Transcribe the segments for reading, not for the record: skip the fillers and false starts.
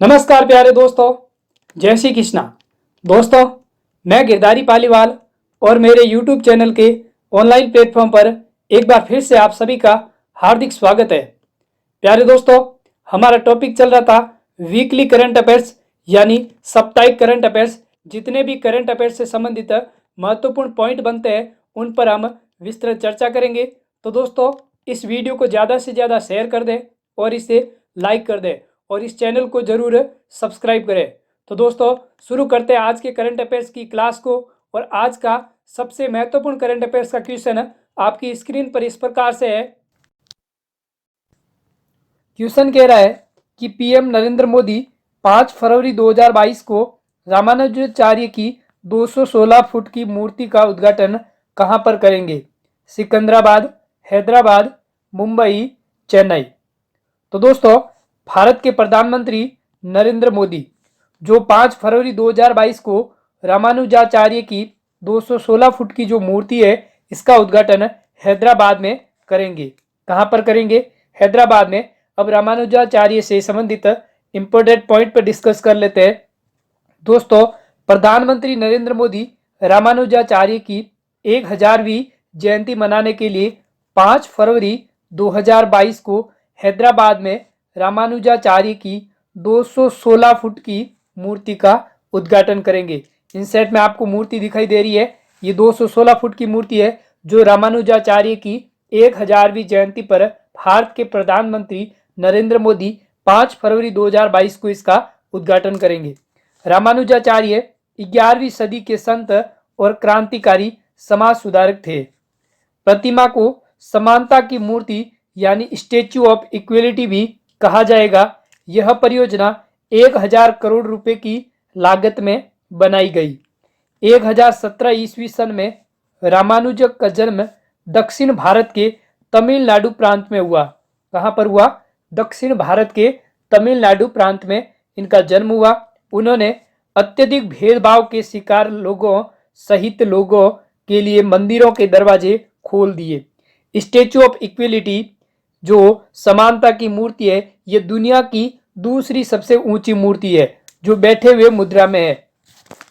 नमस्कार प्यारे दोस्तों, जय श्री कृष्णा। दोस्तों, मैं गिरधारी पालीवाल और मेरे YouTube चैनल के ऑनलाइन प्लेटफॉर्म पर एक बार फिर से आप सभी का हार्दिक स्वागत है। प्यारे दोस्तों, हमारा टॉपिक चल रहा था वीकली करंट अफेयर्स यानी साप्ताहिक करंट अफेयर्स। जितने भी करंट अफेयर्स से संबंधित महत्वपूर्ण पॉइंट बनते हैं उन पर हम विस्तृत चर्चा करेंगे। तो दोस्तों, इस वीडियो को ज़्यादा से ज़्यादा शेयर कर दें और इसे लाइक कर दें और इस चैनल को जरूर सब्सक्राइब करें। तो दोस्तों, शुरू करते हैं आज के करंट अफेयर्स की क्लास को। और आज का सबसे महत्वपूर्ण करंट अफेयर्स का क्वेश्चन आपकी स्क्रीन पर इस प्रकार से है। क्वेश्चन कह रहा है कि पीएम नरेंद्र मोदी 5 फरवरी 2022 को रामानुजाचार्य की 216 फुट की मूर्ति का उद्घाटन कहां पर करेंगे? सिकंदराबाद, हैदराबाद, मुंबई, चेन्नई। तो दोस्तों, भारत के प्रधानमंत्री नरेंद्र मोदी जो 5 फरवरी 2022 को रामानुजाचार्य की 216 फुट की जो मूर्ति है इसका उद्घाटन हैदराबाद में करेंगे। कहां पर करेंगे? हैदराबाद में। अब रामानुजाचार्य से संबंधित इंपोर्टेंट पॉइंट पर डिस्कस कर लेते हैं। दोस्तों, प्रधानमंत्री नरेंद्र मोदी रामानुजाचार्य की 1000वीं जयंती मनाने के लिए 5 फरवरी 2022 को हैदराबाद में रामानुजाचार्य की 216 फुट की मूर्ति का उद्घाटन करेंगे। इन सेट में आपको मूर्ति दिखाई दे रही है। ये 216 फुट की मूर्ति है जो रामानुजाचार्य की 1000वीं जयंती पर भारत के प्रधानमंत्री नरेंद्र मोदी 5 फरवरी 2022 को इसका उद्घाटन करेंगे। रामानुजाचार्य 11वीं सदी के संत और क्रांतिकारी समाज सुधारक थे। प्रतिमा को समानता की मूर्ति यानी स्टेच्यू ऑफ इक्वलिटी भी कहा जाएगा। यह परियोजना 1000 करोड़ रुपए की लागत में बनाई गई। 1017 ईस्वी सन में रामानुज का जन्म दक्षिण भारत के तमिलनाडु प्रांत में हुआ। कहां पर हुआ? दक्षिण भारत के तमिलनाडु प्रांत में इनका जन्म हुआ। उन्होंने अत्यधिक भेदभाव के शिकार लोगों सहित लोगों के लिए मंदिरों के दरवाजे खोल दिए। स्टेच्यू ऑफ इक्वलिटी जो समानता की मूर्ति है, ये दुनिया की दूसरी सबसे ऊंची मूर्ति है जो बैठे हुए मुद्रा में है।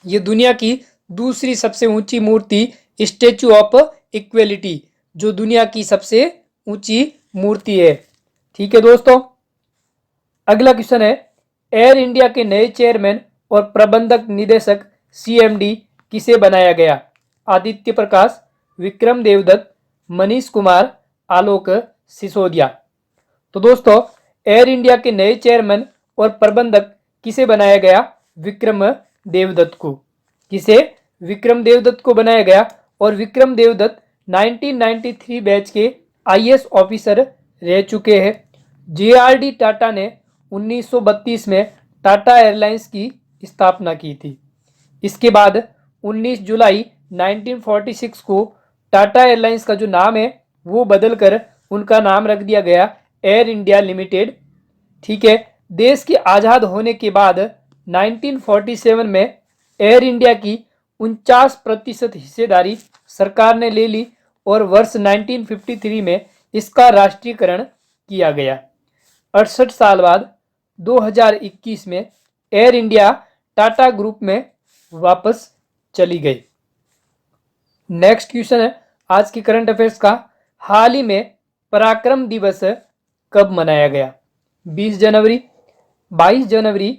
ये दुनिया की दूसरी सबसे ऊंची मूर्ति स्टेच्यू ऑफ इक्वलिटी जो दुनिया की सबसे ऊंची मूर्ति है। ठीक है दोस्तों, अगला क्वेश्चन है, एयर इंडिया के नए चेयरमैन और प्रबंधक निदेशक सीएमडी किसे बनाया गया? आदित्य प्रकाश, विक्रम देवदत्त, मनीष कुमार, आलोक सिसोदिया। तो दोस्तों, एयर इंडिया के नए चेयरमैन और प्रबंधक किसे बनाया गया? विक्रम देवदत्त को। किसे? विक्रम देवदत्त को बनाया गया। और विक्रम देवदत्त 1993 बैच के आईएएस ऑफिसर रह चुके हैं। जेआरडी टाटा ने 1932 में टाटा एयरलाइंस की स्थापना की थी। इसके बाद 19 जुलाई 1946 को टाटा एयरलाइंस का जो नाम है वो बदलकर उनका नाम रख दिया गया एयर इंडिया लिमिटेड। ठीक है, देश के आज़ाद होने के बाद 1947 में एयर इंडिया की 49% हिस्सेदारी सरकार ने ले ली और वर्ष 1953 में इसका राष्ट्रीयकरण किया गया। 68 साल बाद 2021 में एयर इंडिया टाटा ग्रुप में वापस चली गई। नेक्स्ट क्वेश्चन है आज की करंट अफेयर्स का, हाल ही में पराक्रम दिवस कब मनाया गया? 20 जनवरी, 22 जनवरी,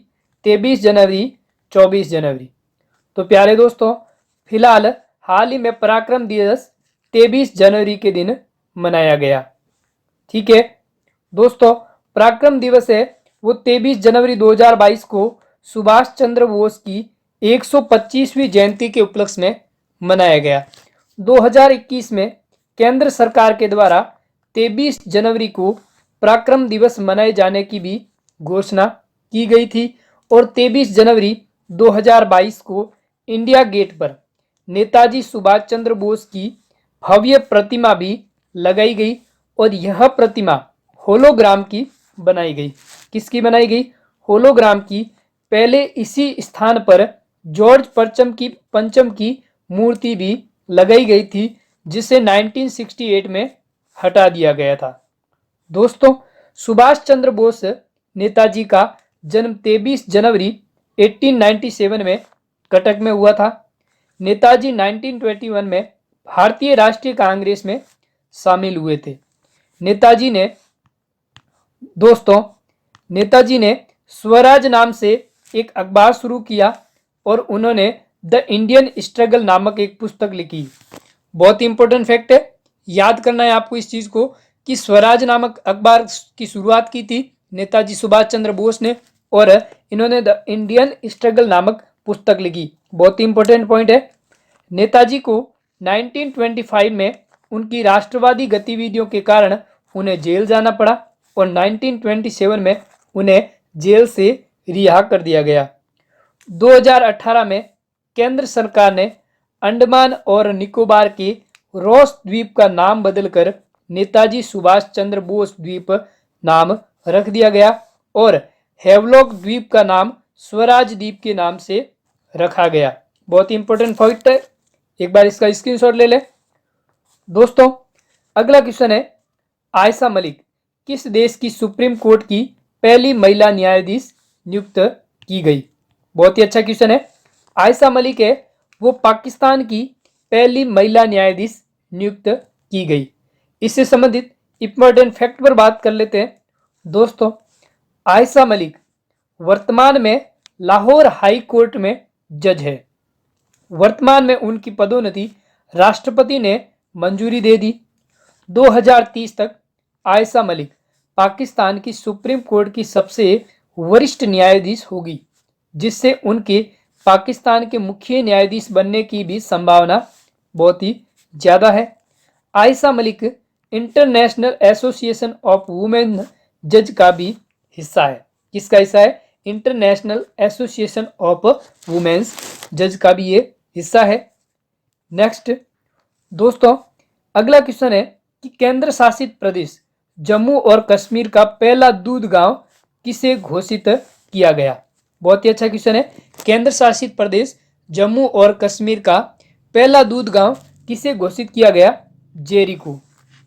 23 जनवरी, 24 जनवरी। तो प्यारे दोस्तों, फिलहाल हाल ही में पराक्रम दिवस 23 जनवरी के दिन मनाया गया। ठीक है दोस्तों, पराक्रम दिवस है वो 23 जनवरी 2022 को सुभाष चंद्र बोस की 125वीं जयंती के उपलक्ष्य में मनाया गया। 2021 में केंद्र सरकार के द्वारा 23 जनवरी को पराक्रम दिवस मनाए जाने की भी घोषणा की गई थी और 23 जनवरी 2022 को इंडिया गेट पर नेताजी सुभाष चंद्र बोस की भव्य प्रतिमा भी लगाई गई और यह प्रतिमा होलोग्राम की बनाई गई। किसकी बनाई गई? होलोग्राम की। पहले इसी स्थान पर जॉर्ज पंचम की मूर्ति भी लगाई गई थी जिसे 1968 में हटा दिया गया था। दोस्तों, सुभाष चंद्र बोस नेताजी का जन्म 23 जनवरी 1897 में कटक में हुआ था। नेताजी 1921 में भारतीय राष्ट्रीय कांग्रेस में शामिल हुए थे। नेताजी ने स्वराज नाम से एक अखबार शुरू किया और उन्होंने द इंडियन स्ट्रगल नामक एक पुस्तक लिखी। बहुत ही इंपॉर्टेंट फैक्ट है, याद करना है आपको इस चीज को कि स्वराज नामक अखबार की शुरुआत की थी नेताजी सुभाष चंद्र बोस ने और इन्होंने द इंडियन स्ट्रगल नामक पुस्तक लिखी। बहुत ही इंपॉर्टेंट पॉइंट है। नेताजी को 1925 में उनकी राष्ट्रवादी गतिविधियों के कारण उन्हें जेल जाना पड़ा और 1927 में उन्हें जेल से रिहा कर दिया गया। 2018 में केंद्र सरकार ने अंडमान और निकोबार के रॉस द्वीप का नाम बदलकर नेताजी सुभाष चंद्र बोस द्वीप नाम रख दिया गया और हेवलॉक द्वीप का नाम स्वराज द्वीप के नाम से रखा गया। बहुत ही इंपॉर्टेंट पॉइंट है, एक बार इसका स्क्रीनशॉट ले लें। दोस्तों अगला क्वेश्चन है, आयशा मलिक किस देश की सुप्रीम कोर्ट की पहली महिला न्यायाधीश नियुक्त की गई? बहुत ही अच्छा क्वेश्चन है। आयशा मलिक है वो पाकिस्तान की पहली महिला न्यायाधीश नियुक्त की गई। इससे संबंधित इंपॉर्टेंट फैक्ट पर बात कर लेते हैं। दोस्तों आयशा मलिक वर्तमान में लाहौर हाई कोर्ट में जज है। वर्तमान में उनकी पदोन्नति राष्ट्रपति ने मंजूरी दे दी। 2030 तक आयशा मलिक पाकिस्तान की सुप्रीम कोर्ट की सबसे वरिष्ठ न्यायाधीश होगी, जिससे उनके पाकिस्तान के मुख्य न्यायाधीश बनने की भी संभावना बहुत ही ज़्यादा है। Ayesha Malik international association of women जज का भी हिस्सा है। किसका हिस्सा है? इंटरनेशनल एसोसिएशन ऑफ वुमेन्स जज का भी ये हिस्सा है। नेक्स्ट दोस्तों अगला क्वेश्चन है कि केंद्र शासित प्रदेश जम्मू और कश्मीर का पहला दूध गांव किसे घोषित किया गया? बहुत ही अच्छा क्वेश्चन है। केंद्र शासित प्रदेश जम्मू और कश्मीर का पहला दूध गांव किसे घोषित किया गया? जेरिको।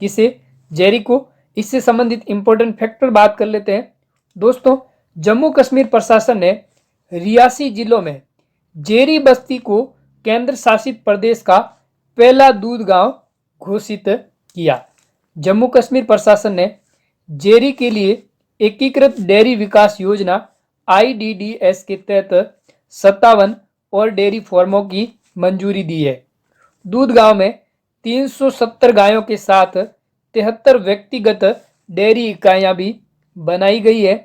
किसे? जेरिको। इससे संबंधित इंपॉर्टेंट फैक्टर बात कर लेते हैं। दोस्तों जम्मू कश्मीर प्रशासन ने रियासी जिलों में जेरी बस्ती को केंद्र शासित प्रदेश का पहला दूध गांव घोषित किया। जम्मू कश्मीर प्रशासन ने जेरी के लिए एकीकृत डेयरी विकास योजना IDDS के तहत 57 और डेयरी फार्मों की मंजूरी दी है। दूध गांव में 370 गायों के साथ 73 व्यक्तिगत डेयरी इकाइयां भी बनाई गई है।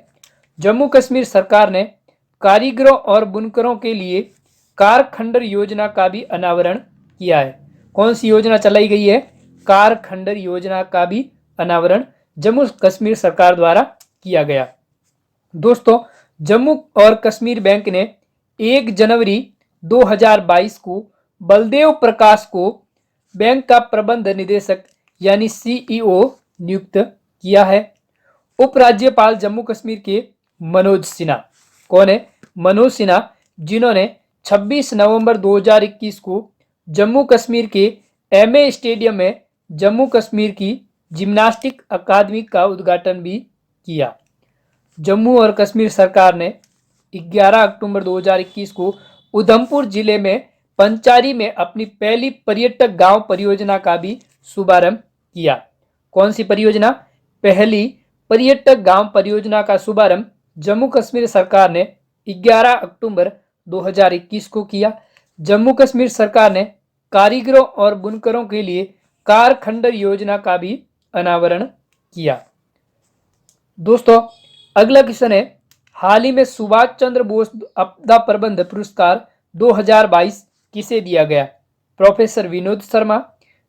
जम्मू कश्मीर सरकार ने कारीगरों और बुनकरों के लिए कारखंडर योजना का भी अनावरण किया है। कौन सी योजना चलाई गई है? कारखंडर योजना का भी अनावरण जम्मू कश्मीर सरकार द्वारा किया गया। दोस्तों जम्मू और कश्मीर बैंक ने 1 जनवरी 2022 को बलदेव प्रकाश को बैंक का प्रबंध निदेशक यानी CEO नियुक्त किया है। उपराज्यपाल जम्मू कश्मीर के मनोज सिन्हा। कौन है? मनोज सिन्हा, जिन्होंने 26 नवंबर 2021 को जम्मू कश्मीर के MA स्टेडियम में जम्मू कश्मीर की जिम्नास्टिक अकादमी का उद्घाटन भी किया। जम्मू और कश्मीर सरकार ने 11 अक्टूबर 2021 को उधमपुर जिले में पंचारी में अपनी पहली पर्यटक गांव परियोजना का भी शुभारंभ किया। कौन सी परियोजना? पहली पर्यटक गांव परियोजना का शुभारंभ जम्मू कश्मीर सरकार ने 11 अक्टूबर 2021 को किया। जम्मू कश्मीर सरकार ने कारीगरों और बुनकरों के लिए कारखंडर योजना का भी अनावरण किया। दोस्तों अगला क्वेश्चन है, हाल ही में सुभाष चंद्र बोस आपदा प्रबंध पुरस्कार 2022 किसे दिया गया? प्रोफेसर विनोद शर्मा,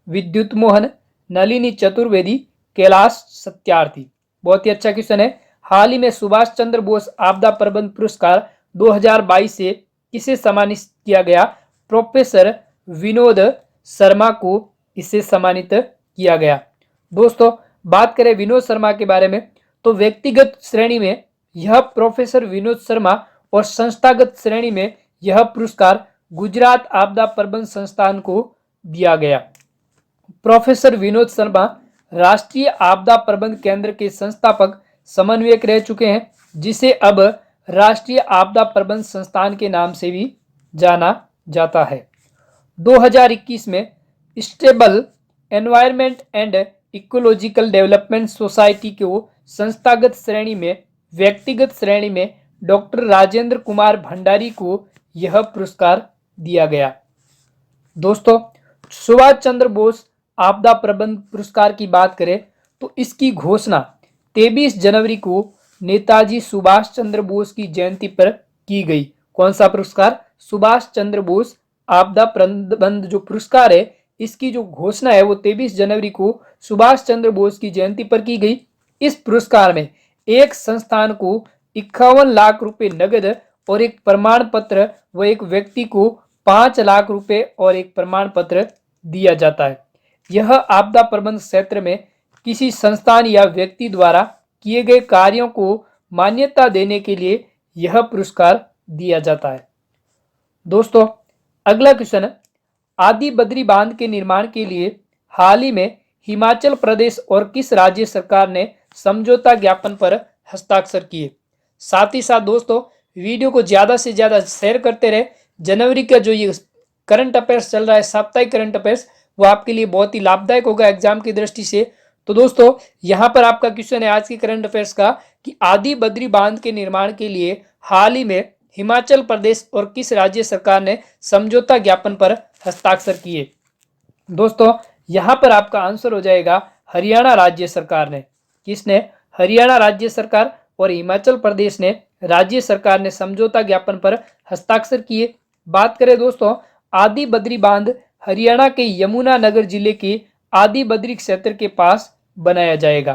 विद्युत मोहन, नलिनी चतुर्वेदी, कैलाश सत्यार्थी। बहुत ही अच्छा क्वेश्चन है। हाल ही में सुभाष चंद्र बोस आपदा प्रबंध पुरस्कार 2022 से किसे सम्मानित किया गया? प्रोफेसर विनोद शर्मा को इसे सम्मानित किया गया। दोस्तों बात करें विनोद शर्मा के बारे में तो व्यक्तिगत श्रेणी में यह प्रोफेसर विनोद शर्मा और संस्थागत श्रेणी में यह पुरस्कार गुजरात आपदा प्रबंध संस्थान को दिया गया। प्रोफेसर विनोद शर्मा राष्ट्रीय आपदा प्रबंध केंद्र के संस्थापक समन्वयक रह चुके हैं, जिसे अब राष्ट्रीय आपदा प्रबंधन संस्थान के नाम से भी जाना जाता है। 2021 में stable environment and ecological development society को संस्थागत श्रेणी में, व्यक्तिगत श्रेणी में डॉक्टर राजेंद्र कुमार भंडारी को यह पुरस्कार दिया गया। दोस्तों, सुभाष चंद्र बोस आपदा प्रबंधन पुरस्कार की बात करें तो इसकी घोषणा 23 जनवरी को नेताजी सुभाष चंद्र बोस की जयंती पर की गई। कौन सा पुरस्कार? सुभाष चंद्र बोस आपदा प्रबंधन जो पुरस्कार है, इसकी जो घोषणा है वो 23 जनवरी को सुभाष चंद्र बोस की जयंती पर की गई। इस पुरस्कार में एक संस्थान को 51 लाख रुपए नगद और एक प्रमाण पत्र व एक व्यक्ति को 5 लाख रुपए और एक प्रमाण पत्र दिया जाता है। यह आपदा प्रबंधन क्षेत्र में किसी संस्थान या व्यक्ति द्वारा किए गए कार्यों को मान्यता देने के लिए यह पुरस्कार दिया जाता है। दोस्तों, अगला क्वेश्चन, आदि बद्री बांध के निर्माण के लिए हाल ही में हिमाचल प्रदेश और किस राज्य सरकार ने समझौता ज्ञापन पर हस्ताक्षर किए? साथ ही साथ दोस्तों, वीडियो को ज़्यादा से ज़्यादा शेयर करते रहे। जनवरी का जो ये करंट अफेयर्स चल रहा है, साप्ताहिक करंट अफेयर्स, वो आपके लिए बहुत ही लाभदायक होगा एग्जाम की दृष्टि से। तो दोस्तों, यहाँ पर आपका क्वेश्चन है आज की करंट अफेयर्स का कि आदि बद्री बांध के निर्माण के लिए हाल ही में हिमाचल प्रदेश और किस राज्य सरकार ने समझौता ज्ञापन पर हस्ताक्षर किए? दोस्तों, यहाँ पर आपका आंसर हो जाएगा हरियाणा राज्य सरकार ने। किसने? हरियाणा राज्य सरकार और हिमाचल प्रदेश ने राज्य सरकार ने समझौता ज्ञापन पर हस्ताक्षर किए। बात करें दोस्तों, आदि बद्री बांध हरियाणा के यमुनानगर जिले के आदि बद्री क्षेत्र के पास बनाया जाएगा।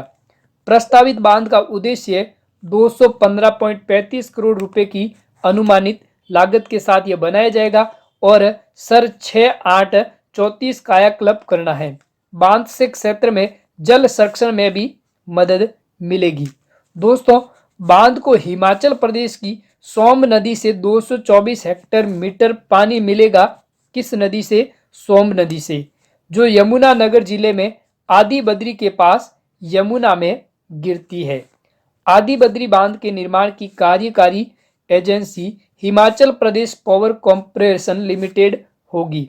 प्रस्तावित बांध का उद्देश्य 215.35 करोड़ रुपए की अनुमानित लागत के साथ यह बनाया जाएगा और सर 6834 कायाकल्प करना है। बांध से क्षेत्र में जल संरक्षण में भी मदद मिलेगी। दोस्तों, बांध को हिमाचल प्रदेश की सोम नदी से 224 हेक्टेयर मीटर पानी मिलेगा। किस नदी से? सोम नदी से, जो यमुनानगर जिले में आदि बद्री के पास यमुना में गिरती है। आदि बद्री बांध के निर्माण की कार्यकारी agency Himachal Pradesh power corporation limited होगी।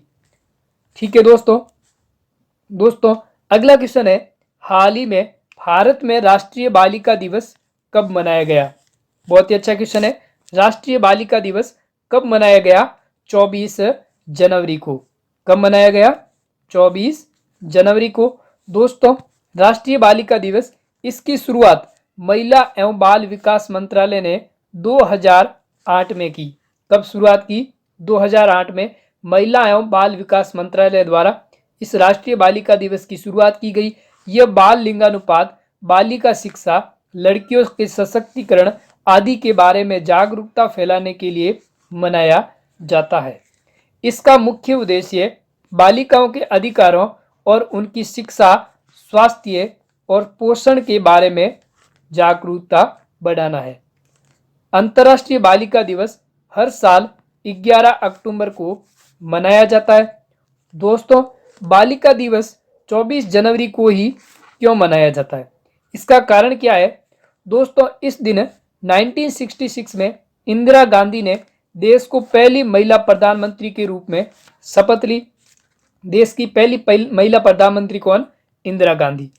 ठीक है दोस्तों, अगला क्वेश्चन है, हाल ही में भारत में राष्ट्रीय बालिका दिवस कब मनाया गया? बहुत ही अच्छा क्वेश्चन है। राष्ट्रीय बालिका दिवस कब मनाया गया? 24 जनवरी को। कब मनाया गया? 24 जनवरी को। दोस्तों, राष्ट्रीय बालिका दिवस, इसकी शुरुआत महिला एवं बाल विकास मंत्रालय ने 2008 में की। कब शुरुआत की? 2008 में महिला एवं बाल विकास मंत्रालय द्वारा इस राष्ट्रीय बालिका दिवस की शुरुआत की गई। यह बाल लिंगानुपात, बालिका शिक्षा, लड़कियों के सशक्तिकरण आदि के बारे में जागरूकता फैलाने के लिए मनाया जाता है। इसका मुख्य उद्देश्य बालिकाओं के अधिकारों और उनकी शिक्षा, स्वास्थ्य और पोषण के बारे में जागरूकता बढ़ाना है। अंतर्राष्ट्रीय बालिका दिवस हर साल 11 अक्टूबर को मनाया जाता है। दोस्तों, बालिका दिवस 24 जनवरी को ही क्यों मनाया जाता है? इसका कारण क्या है? दोस्तों, इस दिन 1966 में इंदिरा गांधी ने देश को पहली महिला प्रधानमंत्री के रूप में शपथ ली। देश की पहली महिला प्रधानमंत्री कौन? इंदिरा गांधी।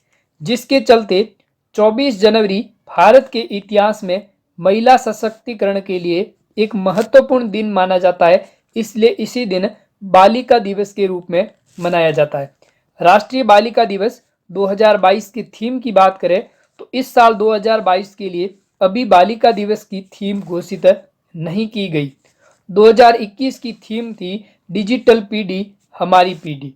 जिसके चलते 24 जनवरी भारत के इतिहास में महिला सशक्तिकरण के लिए एक महत्वपूर्ण दिन माना जाता है। इसलिए इसी दिन बालिका दिवस के रूप में मनाया जाता है। राष्ट्रीय बालिका दिवस 2022 की थीम की बात करें तो इस साल 2022 के लिए अभी बालिका दिवस की थीम घोषित नहीं की गई। 2021 की थीम थी डिजिटल पीढ़ी हमारी पीढ़ी।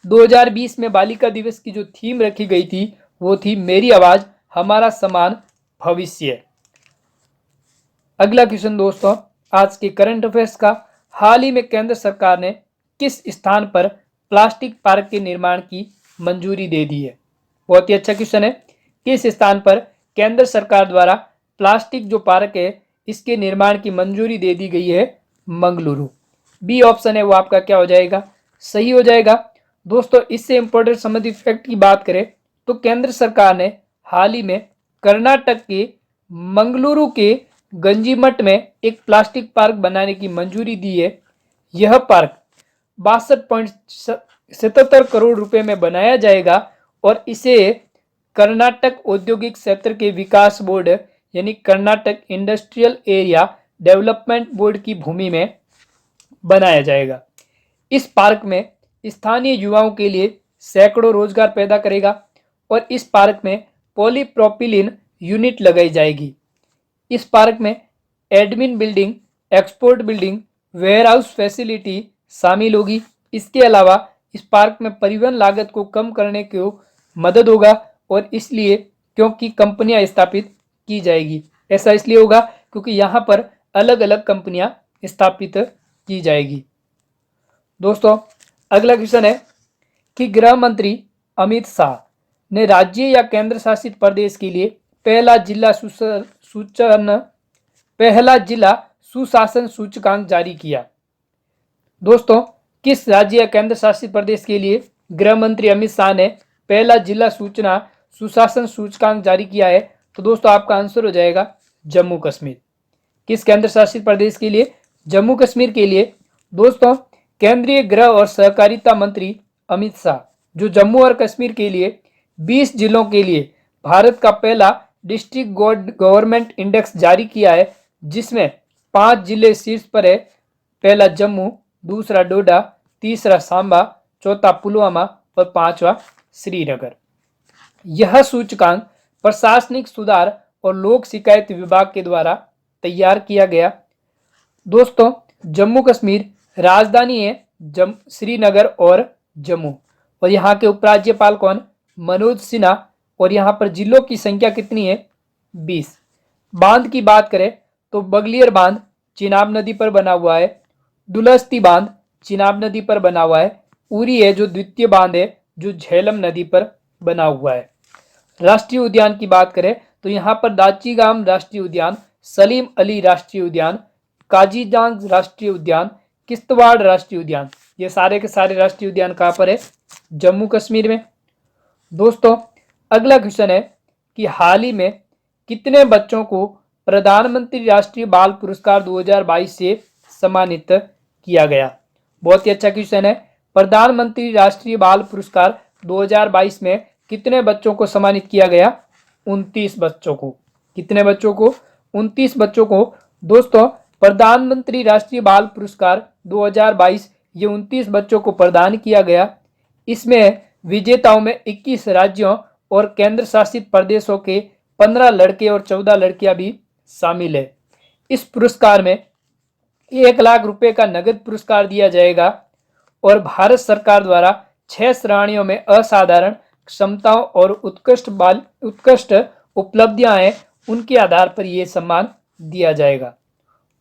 2020 में बालिका दिवस की जो थीम रखी गई थी वो थी मेरी आवाज हमारा समान भविष्य। अगला क्वेश्चन दोस्तों, आज के करंट अफेयर्स का, हाल ही में केंद्र सरकार ने किस स्थान पर प्लास्टिक पार्क के निर्माण की मंजूरी दे दी है? बहुत ही अच्छा क्वेश्चन है। किस स्थान पर केंद्र सरकार द्वारा प्लास्टिक जो पार्क है इसके निर्माण की मंजूरी दे दी गई है? मंगलुरु। बी ऑप्शन है वो आपका क्या हो जाएगा? सही हो जाएगा। दोस्तों, इससे इंपॉर्टेंट संबंधित फैक्ट की बात करें तो केंद्र सरकार ने हाल ही में कर्नाटक के मंगलुरु के गंजीमठ में एक प्लास्टिक पार्क बनाने की मंजूरी दी है। यह पार्क 62.77 करोड़ रुपए में बनाया जाएगा और इसे कर्नाटक औद्योगिक क्षेत्र के विकास बोर्ड यानी Karnataka industrial area development board की भूमि में बनाया जाएगा। इस पार्क में स्थानीय युवाओं के लिए सैकड़ों रोजगार पैदा करेगा और इस पार्क में पॉलीप्रोपिलीन यूनिट लगाई जाएगी। इस पार्क में admin building, export building, warehouse facility शामिल होगी। इसके अलावा इस पार्क में परिवहन लागत को कम करने को मदद होगा और इसलिए क्योंकि कंपनियां स्थापित की जाएगी। ऐसा इसलिए होगा क्योंकि यहाँ पर अलग अलग कंपनियां स्थापित की जाएगी। दोस्तों अगला क्वेश्चन है कि गृह मंत्री अमित शाह ने राज्य या केंद्र शासित प्रदेश के लिए पहला जिला सुशासन सूचकांक जारी किया। दोस्तों किस राज्य या केंद्र शासित प्रदेश के लिए गृह मंत्री अमित शाह ने पहला जिला सूचना सुशासन सूचकांक जारी किया है? तो दोस्तों आपका आंसर हो जाएगा जम्मू कश्मीर। किस केंद्र शासित प्रदेश के लिए? जम्मू कश्मीर के लिए। दोस्तों केंद्रीय गृह और सहकारिता मंत्री अमित शाह जो जम्मू और कश्मीर के लिए 20 जिलों के लिए भारत का पहला डिस्ट्रिक्ट गवर्नमेंट इंडेक्स जारी किया है, जिसमें 5 जिले शीर्ष पर है। पहला जम्मू, दूसरा डोडा, तीसरा सांबा, चौथा पुलवामा और पांचवा श्रीनगर। यह सूचकांक प्रशासनिक सुधार और लोक शिकायत विभाग के द्वारा तैयार किया गया। दोस्तों जम्मू कश्मीर राजधानी है श्रीनगर और जम्मू और यहाँ के उपराज्यपाल कौन? मनोज सिन्हा। और यहाँ पर जिलों की संख्या कितनी है? 20। बांध की बात करें तो बगलियर बांध चिनाब नदी पर बना हुआ है, दुलस्ती बांध चिनाब नदी पर बना हुआ है, उरी है जो द्वितीय बांध है जो झेलम नदी पर बना हुआ है। राष्ट्रीय उद्यान की बात करें तो यहाँ पर दाचीगाम राष्ट्रीय उद्यान, सलीम अली राष्ट्रीय उद्यान, काजीजांग राष्ट्रीय उद्यान, किश्तवाड़ राष्ट्रीय उद्यान, ये सारे के सारे राष्ट्रीय उद्यान कहाँ पर है? जम्मू कश्मीर में। दोस्तों अगला क्वेश्चन है कि हाल ही में कितने बच्चों को प्रधानमंत्री राष्ट्रीय बाल पुरस्कार 2022 से सम्मानित किया गया? बहुत ही अच्छा क्वेश्चन है। प्रधानमंत्री राष्ट्रीय बाल पुरस्कार 2022 में कितने बच्चों को सम्मानित किया गया? 29 बच्चों को। कितने बच्चों को? 29 बच्चों को। दोस्तों प्रधानमंत्री राष्ट्रीय बाल पुरस्कार 2022 ये 29 बच्चों को प्रदान किया गया। इसमें विजेताओं में 21 राज्यों और केंद्र शासित प्रदेशों के 15 लड़के और 14 लड़कियां भी शामिल है। इस पुरस्कार में 1 लाख रुपए का नगद पुरस्कार दिया जाएगा और भारत सरकार द्वारा 6 श्रेणियों में असाधारण क्षमताओं और उत्कृष्ट उपलब्धियां हैं, उनके आधार पर यह सम्मान दिया जाएगा।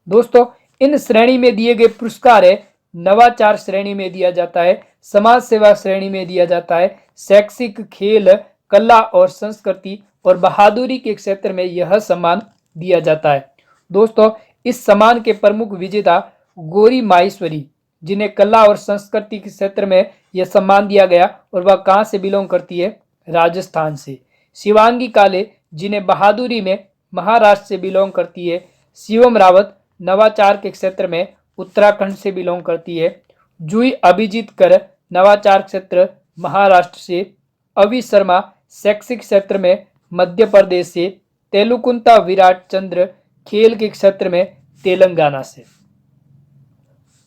दोस्तों इन श्रेणी में दिए गए पुरस्कार है नवाचार श्रेणी में दिया जाता है, समाज सेवा श्रेणी में दिया जाता है, शैक्षिक, खेल, कला और संस्कृति और बहादुरी के क्षेत्र में यह सम्मान दिया जाता है। दोस्तों इस सम्मान के प्रमुख विजेता गौरी माहेश्वरी, जिन्हें कला और संस्कृति के क्षेत्र में यह सम्मान दिया गया और वह कहाँ से बिलोंग करती है? राजस्थान से। शिवांगी काले, जिन्हें बहादुरी में महाराष्ट्र से बिलोंग करती है। शिवम रावत नवाचार के क्षेत्र में उत्तराखंड से बिलोंग करती है। जूही अभिजीत कर नवाचार क्षेत्र महाराष्ट्र से। अवि शर्मा शैक्षिक क्षेत्र में मध्य प्रदेश से। तेलुकुंता विराट चंद्र खेल के क्षेत्र में तेलंगाना से।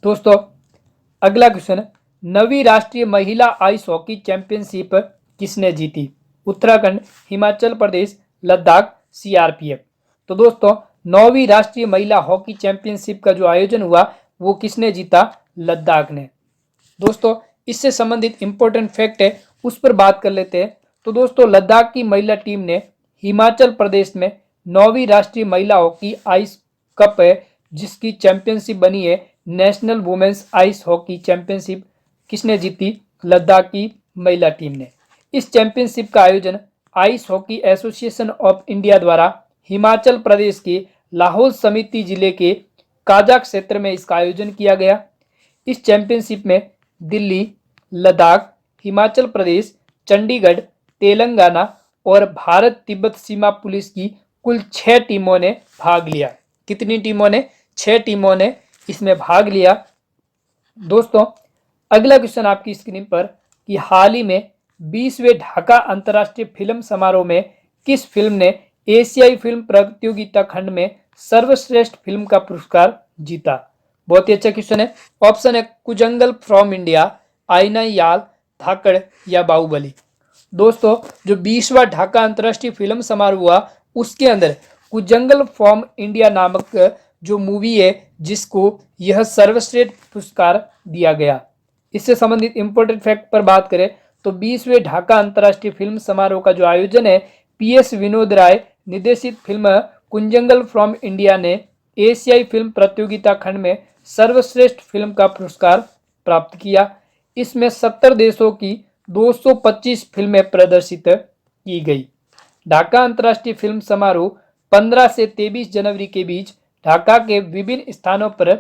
दोस्तों अगला क्वेश्चन, नवीं राष्ट्रीय महिला आइस हॉकी चैंपियनशिप किसने जीती? उत्तराखंड, हिमाचल प्रदेश, लद्दाख, सीआरपीएफ। तो दोस्तों 9वीं राष्ट्रीय महिला हॉकी चैंपियनशिप का जो आयोजन हुआ वो किसने जीता? लद्दाख ने। दोस्तों इससे संबंधित इंपॉर्टेंट फैक्ट है, उस पर बात कर लेते हैं। तो दोस्तों लद्दाख की महिला टीम ने हिमाचल प्रदेश में 9वीं राष्ट्रीय महिला हॉकी आइस कप है जिसकी चैंपियनशिप बनी है national women's ice hockey championship, किसने जीती? लद्दाख की महिला टीम ने। इस चैंपियनशिप का आयोजन ice hockey association of India द्वारा हिमाचल प्रदेश के लाहौल समिति जिले के काजा क्षेत्र में इसका आयोजन किया गया। इस चैंपियनशिप में दिल्ली, लद्दाख, हिमाचल प्रदेश, चंडीगढ़, तेलंगाना और भारत तिब्बत सीमा पुलिस की कुल 6 टीमों ने भाग लिया। कितनी टीमों ने? 6 टीमों ने इसमें भाग लिया। दोस्तों अगला क्वेश्चन आपकी स्क्रीन पर कि हाल ही में 20वें ढाका अंतर्राष्ट्रीय फिल्म समारोह में किस फिल्म ने एशियाई फिल्म प्रतियोगिता खंड में सर्वश्रेष्ठ फिल्म का पुरस्कार जीता? बहुत ही अच्छा क्वेश्चन है। ऑप्शन है कुजंगल फ्रॉम इंडिया, आईना याल, धाकड़ या बाहुबली। दोस्तों जो 20वां ढाका अंतर्राष्ट्रीय फिल्म समारोह हुआ उसके अंदर कुजंगल फ्रॉम इंडिया नामक जो मूवी है जिसको यह सर्वश्रेष्ठ पुरस्कार दिया गया। इससे संबंधित इंपॉर्टेंट फैक्ट पर बात करें तो 20वें ढाका अंतर्राष्ट्रीय फिल्म समारोह का जो आयोजन है PS विनोद राय निर्देशित फिल्म कुंजंगल फ्रॉम इंडिया ने एशियाई फिल्म प्रतियोगिता खंड में सर्वश्रेष्ठ फिल्म का पुरस्कार प्राप्त किया। इसमें 70 देशों की 225 फिल्में प्रदर्शित की गई। ढाका अंतर्राष्ट्रीय फिल्म समारोह 15 से 23 जनवरी के बीच ढाका के विभिन्न स्थानों पर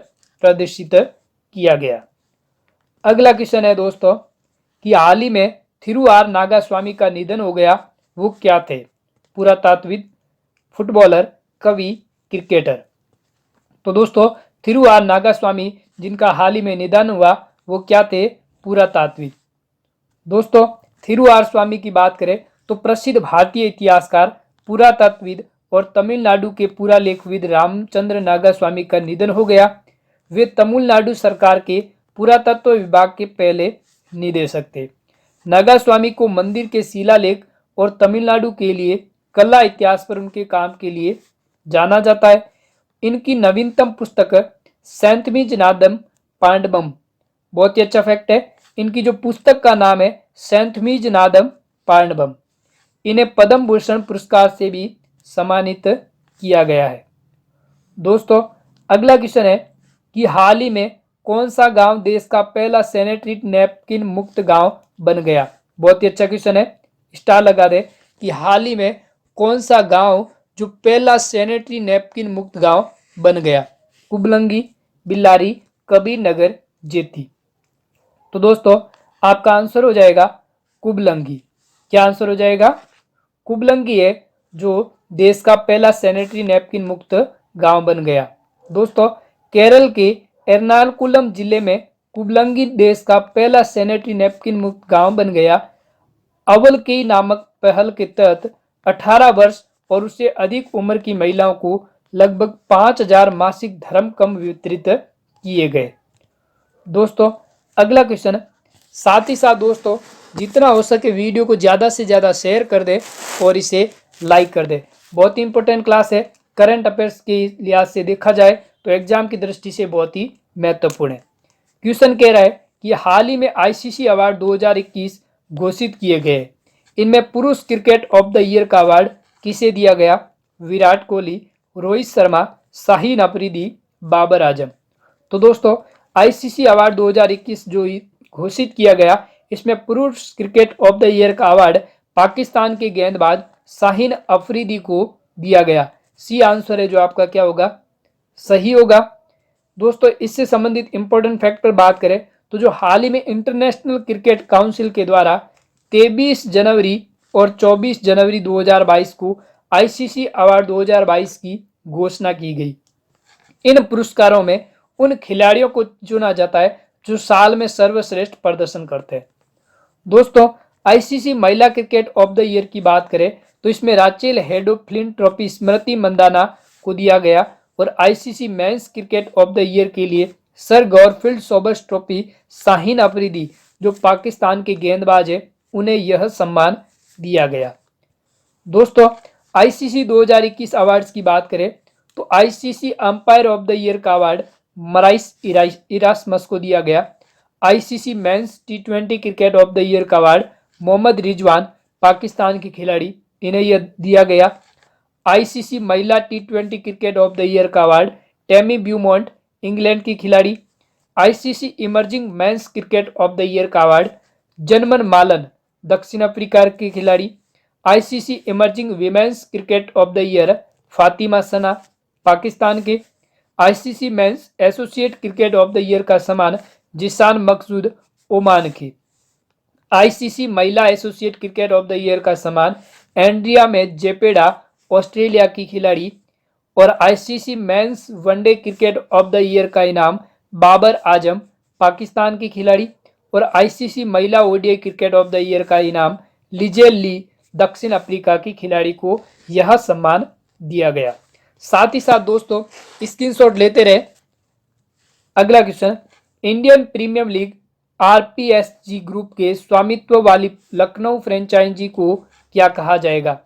प्रदर्शित किया गया। अगला क्वेश्चन है दोस्तों कि हाल ही में थिरु आर नागास्वामी का निधन हो गया, वो क्या थे? पुरातत्वविद, फुटबॉलर, कवि, क्रिकेटर। तो दोस्तों थिरु आर नागास्वामी जिनका हाल ही में निधन हुआ वो क्या थे? पुरातत्वविद। दोस्तों थिरु आर स्वामी की बात करें तो प्रसिद्ध भारतीय इतिहासकार, पुरातत्वविद और तमिलनाडु के पुरालेखविद रामचंद्र नागास्वामी का निधन हो गया। वे तमिलनाडु सरकार के पुरातत्व विभाग के पहले निदेशक थे। नागास्वामी को मंदिर के शिलालेख और तमिलनाडु के लिए कला इतिहास पर उनके काम के लिए जाना जाता है। इनकी नवीनतम पुस्तक सेंथमीज नादम पांडवम, बहुत ही अच्छा फैक्ट है। इनकी जो पुस्तक का नाम है सेंथमीज नादम पांडवम। इन्हें पद्म भूषण पुरस्कार से भी सम्मानित किया गया है। दोस्तों अगला क्वेश्चन है कि हाल ही में कौन सा गांव देश का पहला सैनिटरी नैपकिन मुक्त गांव बन गया? बहुत ही अच्छा क्वेश्चन है, स्टार लगा दे कि हाल ही में कौन सा गांव जो पहला सैनिटरी नैपकिन मुक्त गांव बन गया? कुबलंगी, बिल्लारी, कबीर नगर, जेती। तो दोस्तों आपका आंसर हो जाएगा कुबलंगी। क्या आंसर हो जाएगा? कुबलंगी है जो देश का पहला सैनिटरी नैपकिन मुक्त गांव बन गया। दोस्तों केरल के एर्नाकुलम जिले में कुबलंगी देश का पहला सैनिटरी नैपकिन मुक्त गांव बन गया। अवलकेई नामक पहल के तहत 18 वर्ष और उससे अधिक उम्र की महिलाओं को लगभग 5000 मासिक धर्म कम वितरित किए गए। दोस्तों अगला क्वेश्चन, साथ ही साथ दोस्तों जितना हो सके वीडियो को ज़्यादा से ज़्यादा शेयर कर दे और इसे लाइक कर दे। बहुत ही इंपॉर्टेंट क्लास है, करंट अफेयर्स के लिहाज से देखा जाए तो एग्जाम की दृष्टि से बहुत ही महत्वपूर्ण है। क्वेश्चन कह रहा है कि हाल ही में ICC अवार्ड 2021 घोषित किए गए। इनमें पुरुष क्रिकेट ऑफ द ईयर का अवार्ड किसे दिया गया? विराट कोहली, रोहित शर्मा, शाहीन अफरीदी, बाबर आजम। तो दोस्तों ICC अवार्ड 2021 जो घोषित किया गया इसमें पुरुष क्रिकेट ऑफ द ईयर का अवार्ड पाकिस्तान के गेंदबाज शाहीन अफरीदी को दिया गया। सी आंसर है जो आपका क्या होगा? सही होगा। दोस्तों इससे संबंधित इंपॉर्टेंट फैक्ट पर बात करें तो जो हाल ही में इंटरनेशनल क्रिकेट काउंसिल के द्वारा 23 जनवरी और 24 जनवरी 2022 को ICC अवार्ड 2022 की घोषणा की गई। इन पुरस्कारों में उन खिलाड़ियों को चुना जाता है जो साल में सर्वश्रेष्ठ प्रदर्शन करते हैं। दोस्तों ICC महिला क्रिकेट ऑफ द ईयर की बात करें तो इसमें राचेल हेडो फ्लिंट ट्रॉफी स्मृति मंदाना को दिया गया और ICC mains cricket of the year के लिए sir Garfield Sobers trophy Shaheen Afridi जो पाकिस्तान के गेंदबाज है उन्हें यह सम्मान दिया गया। दोस्तों ICC 2021 अवार्ड्स की बात करें तो ICC umpire of the year का अवार्ड मराइस इरास्मस को दिया गया। ICC men's T20 cricket of the year का अवार्ड मोहम्मद रिजवान पाकिस्तान के खिलाड़ी इन्हें यह दिया गया। ICC महिला T20 cricket of the year का अवार्ड टेमी ब्यूमॉन्ट इंग्लैंड की खिलाड़ी। ICC emerging men's cricket of the year का अवार्ड जनमन मालन दक्षिण अफ्रीका के खिलाड़ी। ICC emerging women's cricket of the year Fatima सना पाकिस्तान के। ICC men's associate cricket of the year का सम्मान जिसान मकसूद ओमान की। ICC महिला associate cricket of the year का सम्मान एंड्रिया में जेपेडा ऑस्ट्रेलिया की खिलाड़ी। और ICC men's one day cricket of the year का इनाम बाबर आजम पाकिस्तान की खिलाड़ी और आईसीसी महिला ODI cricket of the year का इनाम लिजेल ली दक्षिण अफ्रीका की खिलाड़ी को यह सम्मान दिया गया। साथ ही साथ दोस्तों स्क्रीनशॉट लेते रहे। अगला question, Indian premier league RPSG group के स्वामित्व वाली लखनऊ फ्रेंचाइजी को क्या कहा जाएगा?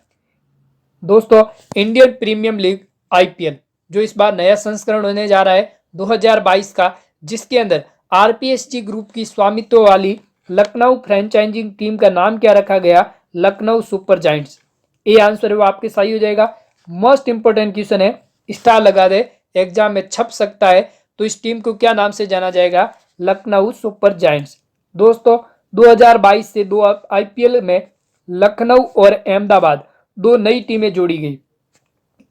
दोस्तों इंडियन प्रीमियर लीग आईपीएल जो इस बार नया संस्करण होने जा रहा है 2022 का, जिसके अंदर आरपीएसजी ग्रुप की स्वामित्व वाली लखनऊ फ्रेंचाइजिंग टीम का नाम क्या रखा गया? Lucknow super giants. ये आंसर है वो आपके सही हो जाएगा। मोस्ट इंपोर्टेंट क्वेश्चन है, स्टार लगा दे, एग्जाम में छप सकता है। तो इस टीम को क्या नाम से जाना जाएगा? Lucknow super giants. दोस्तों 2022 से दो आईपीएल में लखनऊ और अहमदाबाद दो नई टीमें जोड़ी गई।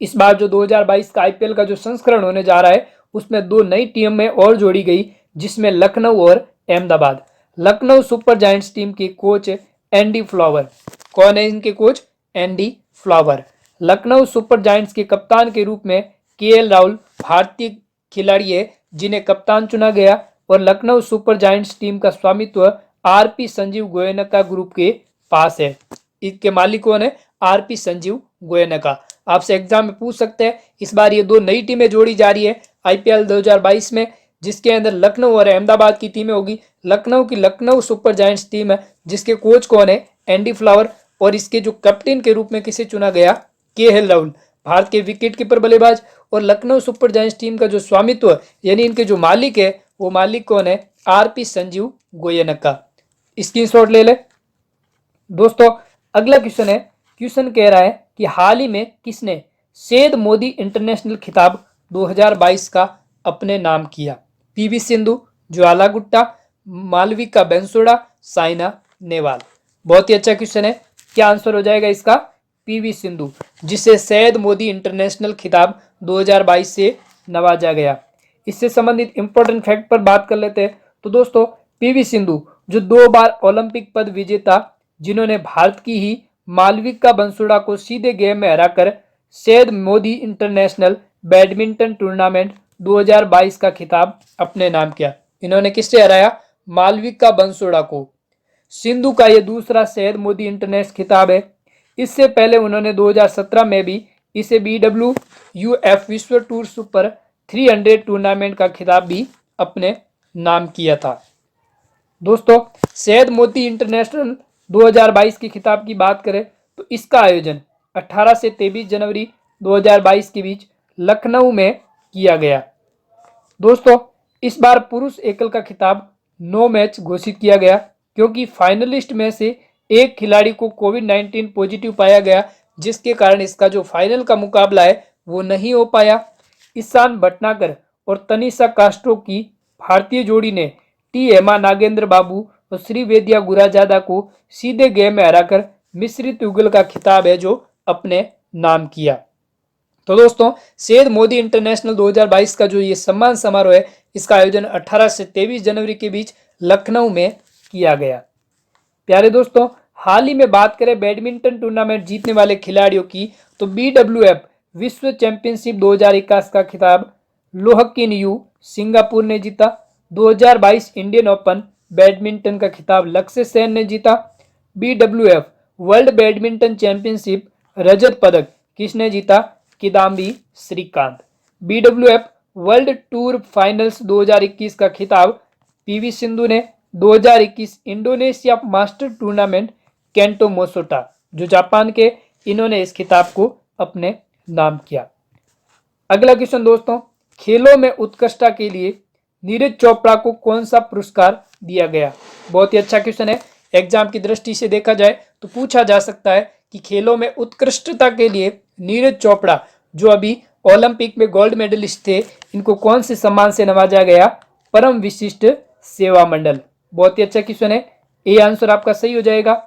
इस बार जो 2022 का आईपीएल का जो संस्करण होने जा रहा है उसमें दो नई टीमें और जोड़ी गई, जिसमें लखनऊ और Ahmedabad. Lucknow super giants team के कोच एंडी फ्लावर। कौन है इनके coach? Andy flower. Lucknow super giants के कप्तान के रूप में केएल राहुल भारतीय खिलाड़ी है जिन्हें कप्तान चुना गया। और लखनऊ सुपर जायंट्स टीम का स्वामित्व आरपी संजीव गोयनका ग्रुप के पास है। इसके मालिक कौन है? आरपी संजीव गोयनका। आपसे एग्जाम में पूछ सकते हैं। इस बार ये दो नई टीमें जोड़ी जा रही है आईपीएल 2022 में, जिसके अंदर लखनऊ और अहमदाबाद की टीमें होगी। लखनऊ की लखनऊ सुपर जायंट्स टीम है जिसके कोच कौन है? Andy flower. और इसके जो कैप्टन के रूप में किसे चुना गया? केएल राहुल, भारत के विकेट कीपर बल्लेबाज। और लखनऊ सुपर जायंट्स टीम का जो स्वामित्व यानी इनके जो मालिक है वो मालिक कौन है? आरपी संजीव गोयनका। स्क्रीनशॉट ले ले। दोस्तों अगला क्वेश्चन है, क्वेश्चन कह रहा है कि हाल ही में किसने सैयद मोदी इंटरनेशनल खिताब 2022 का अपने नाम किया? पीवी सिंधु, ज्वाला गुट्टा, मालविका बेंसोड़ा, साइना नेहवाल। बहुत ही अच्छा क्वेश्चन है। क्या आंसर हो जाएगा इसका? पीवी सिंधु, जिसे सैयद मोदी इंटरनेशनल खिताब 2022 से नवाजा गया। इससे संबंधित इंपॉर्टेंट फैक्ट पर बात कर लेते हैं। तो दोस्तों पीवी सिंधु जो 2 बार ओलंपिक पद विजेता, जिन्होंने भारत की ही मालविका बंसुड़ा को सीधे गेम में हराकर Syed Modi international badminton tournament 2022 का खिताब अपने नाम किया। इन्होंने किससे हराया? मालविका बंसुड़ा को। सिंधु का यह दूसरा सैयद मोदी इंटरनेशनल खिताब है। इससे पहले उन्होंने 2017 में भी इसे BWUF विश्व टूर सुपर 300 टूर्नामेंट का खिताब भी अपने नाम किया था। दोस्तों सैयद मोदी इंटरनेशनल 2022 के खिताब की बात करें तो इसका आयोजन 18 से 23 जनवरी 2022 के बीच लखनऊ में किया गया। दोस्तों इस बार पुरुष एकल का खिताब 9 मैच घोषित किया गया, क्योंकि फाइनलिस्ट में से एक खिलाड़ी को कोविड-19 पॉजिटिव पाया गया, जिसके कारण इसका जो फाइनल का मुकाबला है वो नहीं हो पाया। ईशान भटनागर और तनिषा कास्ट्रो की भारतीय जोड़ी ने टी हेमा नागेंद्र बाबू और श्रीवेदिया गुराजादा को सीधे गेम में हराकर मिश्रित युगल का खिताब है जो अपने नाम किया। तो दोस्तों सैयद मोदी इंटरनेशनल 2022 का जो ये सम्मान समारोह है, इसका आयोजन 18 से 23 जनवरी के बीच लखनऊ में किया गया। प्यारे दोस्तों हाल ही में बात करें बैडमिंटन टूर्नामेंट जीतने वाले खिलाड़ियों की, तो BWF विश्व चैंपियनशिप 2021 का खिताब लोहकिन यू सिंगापुर ने जीता। 2022 इंडियन ओपन बैडमिंटन का खिताब लक्ष्य सेन ने जीता। BWF वर्ल्ड बैडमिंटन चैंपियनशिप रजत पदक किसने जीता? Kidambi Srikanth. BWF world tour finals 2021 का खिताब पीवी सिंधु ने। 2021 Indonesia master tournament Kento Momota जो जापान के, इन्होंने इस खिताब को अपने नाम किया। अगला क्वेश्चन दोस्तों, खेलों में उत्कृष्टता के लिए नीरज चोपड़ा को कौन सा पुरस्कार दिया गया? बहुत ही अच्छा क्वेश्चन है। एग्जाम की दृष्टि से देखा जाए तो पूछा जा सकता है कि खेलों में उत्कृष्टता के लिए नीरज चोपड़ा जो अभी ओलंपिक में गोल्ड मेडलिस्ट थे, इनको कौन से सम्मान से नवाजा गया? परम विशिष्ट सेवा मंडल। बहुत ही अच्छा क्वेश्चन है, ये आंसर आपका सही हो जाएगा।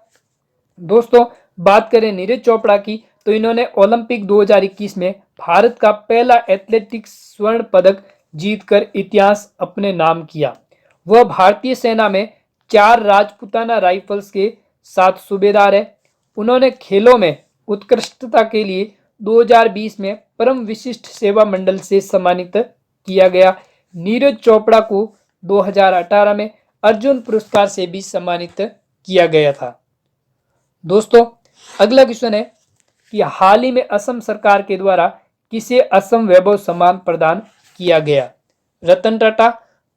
दोस्तों बात करें नीरज चोपड़ा की, तो इन्होंने ओलंपिक 2021 में भारत का पहला एथलेटिक्स स्वर्ण पदक जीतकर इतिहास अपने नाम किया। वह भारतीय सेना में 4 राजपूताना राइफल्स के साथ सूबेदार है। उन्होंने खेलों में उत्कृष्टता के लिए 2020 में परम विशिष्ट सेवा मंडल से सम्मानित किया गया। नीरज चोपड़ा को 2018 में अर्जुन पुरस्कार से भी सम्मानित किया गया था। दोस्तों अगला क्वेश्चन है कि हाल ही में असम सरकार के द्वारा किसे असम वैभव सम्मान प्रदान किया गया? रतन टाटा,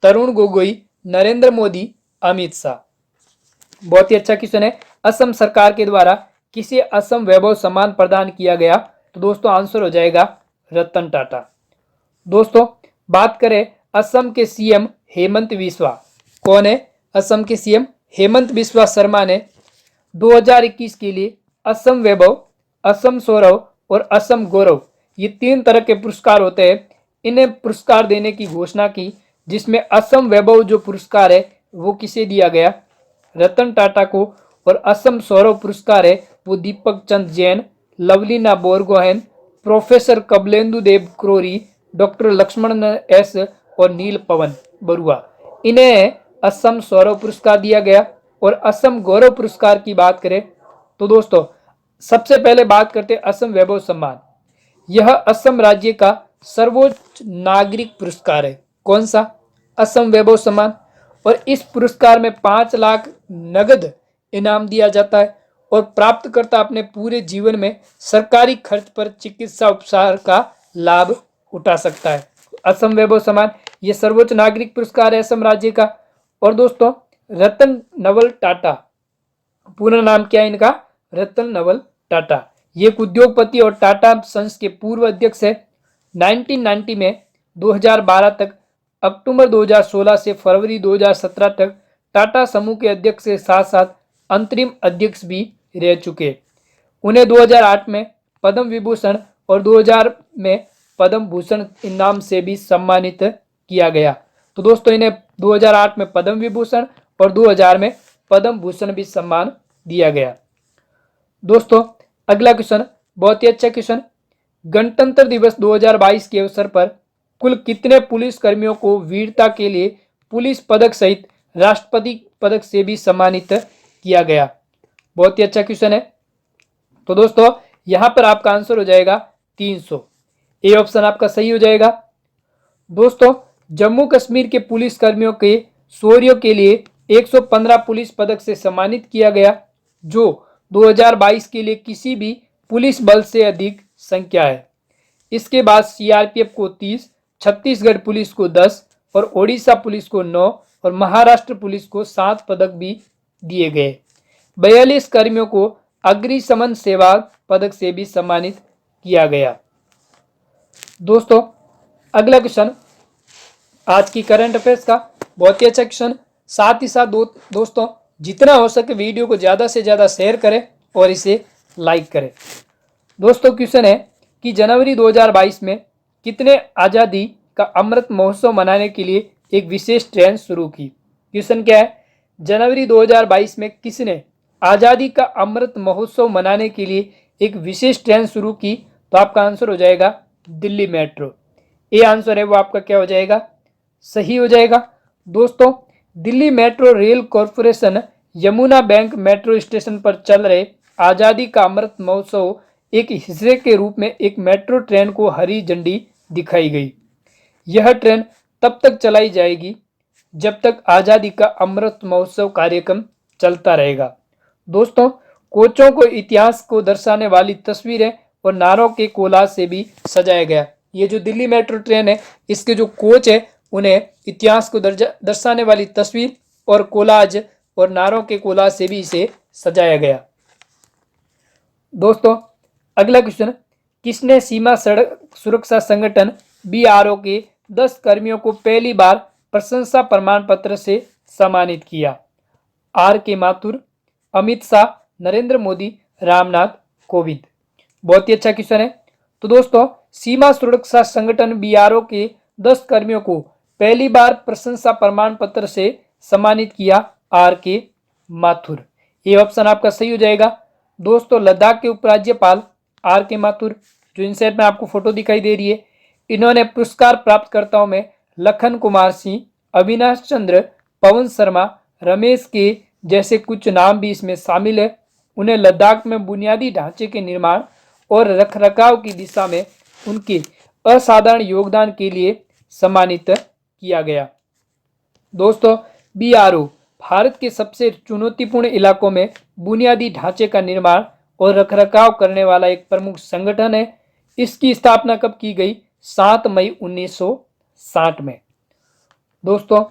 तरुण गोगोई, नरेंद्र मोदी, अमित शाह। बहुत ही अच्छा क्वेश्चन है। असम सरकार के द्वारा किसे असम वैभव सम्मान प्रदान किया गया? तो दोस्तों आंसर हो जाएगा रतन टाटा। दोस्तों बात करें असम के सीएम हेमंत बिस्वा, कौन है असम के सीएम? हेमंत बिस्वा शर्मा ने 2021 के लिए असम वैभव, असम सौरव और असम गौरव, ये 3 तरह के पुरस्कार होते हैं, इन्हें पुरस्कार देने की घोषणा की, जिसमें असम वैभव जो पुरस्कार है वो किसे दिया गया? रतन टाटा को। और असम सौरव पुरस्कार है वो दीपक चंद जैन, लवलीना बोरगोहेन, प्रोफेसर कबलेंदु देव क्रोरी, डॉक्टर लक्ष्मण एस और नील पवन बरुआ, इन्हें असम सौरव पुरस्कार दिया गया। और असम गौरव पुरस्कार की बात करें तो दोस्तों सबसे पहले बात करते हैं असम वैभव सम्मान। यह असम राज्य का सर्वोच्च नागरिक पुरस्कार है। कौन सा? असम वैभव सम्मान। और इस पुरस्कार में 5 लाख नगद इनाम दिया जाता है और प्राप्तकर्ता अपने पूरे जीवन में सरकारी खर्च पर चिकित्सा उपचार का लाभ उठा सकता है। असम वैभव सम्मान ये सर्वोच्च नागरिक पुरस्कार है असम राज्य का। और दोस्तों रतन नवल टाटा, पूरा नाम क्या है इनका? रतन नवल टाटा, ये एक उद्योगपति और टाटा सन्स के पूर्व अध्यक्ष है। 1990 में 2012 तक, अक्टूबर 2016 से फरवरी 2017 तक टाटा समूह के अध्यक्ष के साथ साथ अंतरिम अध्यक्ष भी रह चुके। उन्हें 2008 में पद्म विभूषण और 2000 में पद्म भूषण इनाम से भी सम्मानित किया गया। तो दोस्तों इन्हें 2008 में पद्म विभूषण और 2000 में पद्म भूषण भी सम्मान दिया गया। दोस्तों अगला क्वेश्चन बहुत ही अच्छा क्वेश्चन। गणतंत्र दिवस 2022 के अवसर पर कुल कितने पुलिस कर्मियों को वीरता के लिए पुलिस पदक सहित राष्ट्रपति पदक से भी सम्मानित किया गया? बहुत ही अच्छा क्वेश्चन है। तो दोस्तों यहां पर आपका आंसर हो जाएगा 300। ए ऑप्शन आपका सही हो जाएगा। दोस्तों जम्मू कश्मीर के पुलिस कर्मियों के शौर्य के लिए 115 पुलिस पदक से सम्मानित किया गया, जो 2022 के लिए किसी भी पुलिस बल से अधिक संख्या है। इसके बाद सीआरपीएफ को 30, छत्तीसगढ़ पुलिस को 10 और ओडिशा पुलिस को 9 और महाराष्ट्र पुलिस को 7 पदक भी दिए गए। 42 कर्मियों को अग्निशमन सेवा पदक से भी सम्मानित किया गया। दोस्तों अगला क्वेश्चन आज की करंट अफेयर्स का बहुत ही अच्छा क्वेश्चन। साथ ही साथ दोस्तों जितना हो सके वीडियो को ज़्यादा से ज़्यादा शेयर करें और इसे लाइक करें। दोस्तों क्वेश्चन है कि जनवरी 2022 में कितने आज़ादी का अमृत महोत्सव मनाने के लिए एक विशेष ट्रेन शुरू की? क्वेश्चन क्या है? जनवरी 2022 में किसने आज़ादी का अमृत महोत्सव मनाने के लिए एक विशेष ट्रेन शुरू की? तो आपका आंसर हो जाएगा दिल्ली मेट्रो। ये आंसर है वो आपका क्या हो जाएगा? सही हो जाएगा। दोस्तों Delhi metro rail corporation Yamuna bank metro station पर चल रहे आज़ादी का अमृत महोत्सव एक हिस्से के रूप में एक मेट्रो ट्रेन को हरी झंडी दिखाई गई। यह ट्रेन तब तक चलाई जाएगी जब तक आज़ादी का अमृत महोत्सव कार्यक्रम चलता रहेगा। दोस्तों कोचों को इतिहास को दर्शाने वाली तस्वीरें और नारों के कोलाज से भी सजाया गया। ये जो दिल्ली मेट्रो ट्रेन है इसके जो कोच है उन्हें इतिहास को दर्शाने वाली तस्वीर और कोलाज और नारों के कोलाज से भी इसे सजाया गया। दोस्तों अगला क्वेश्चन, किसने सीमा सड़क सुरक्षा संगठन बीआरओ के 10 कर्मियों को पहली बार प्रशंसा प्रमाण पत्र से सम्मानित किया? आर के माथुर, अमित शाह, नरेंद्र मोदी, रामनाथ कोविंद। बहुत ही अच्छा क्वेश्चन है। तो दोस्तों सीमा सुरक्षा संगठन बीआरओ के 10 कर्मियों को पहली बार प्रशंसा प्रमाण पत्र से सम्मानित किया आर के माथुर। ये ऑप्शन आपका सही हो जाएगा। दोस्तों लद्दाख के उपराज्यपाल आर के माथुर, जो इन साइड में आपको फोटो दिखाई दे रही है, इन्होंने पुरस्कार प्राप्तकर्ताओं में लखन कुमार सिंह, अविनाश चंद्र, पवन शर्मा, रमेश के जैसे कुछ नाम भी इसमें शामिल है। उन्हें लद्दाख में बुनियादी ढांचे के निर्माण और रखरखाव की दिशा में उनके असाधारण योगदान के लिए सम्मानित किया गया। दोस्तों, बीआरओ भारत के सबसे चुनौतीपूर्ण इलाकों में बुनियादी ढांचे का निर्माण और रखरखाव करने वाला एक प्रमुख संगठन है। इसकी स्थापना कब की गई? 7 मई 1960 में। दोस्तों,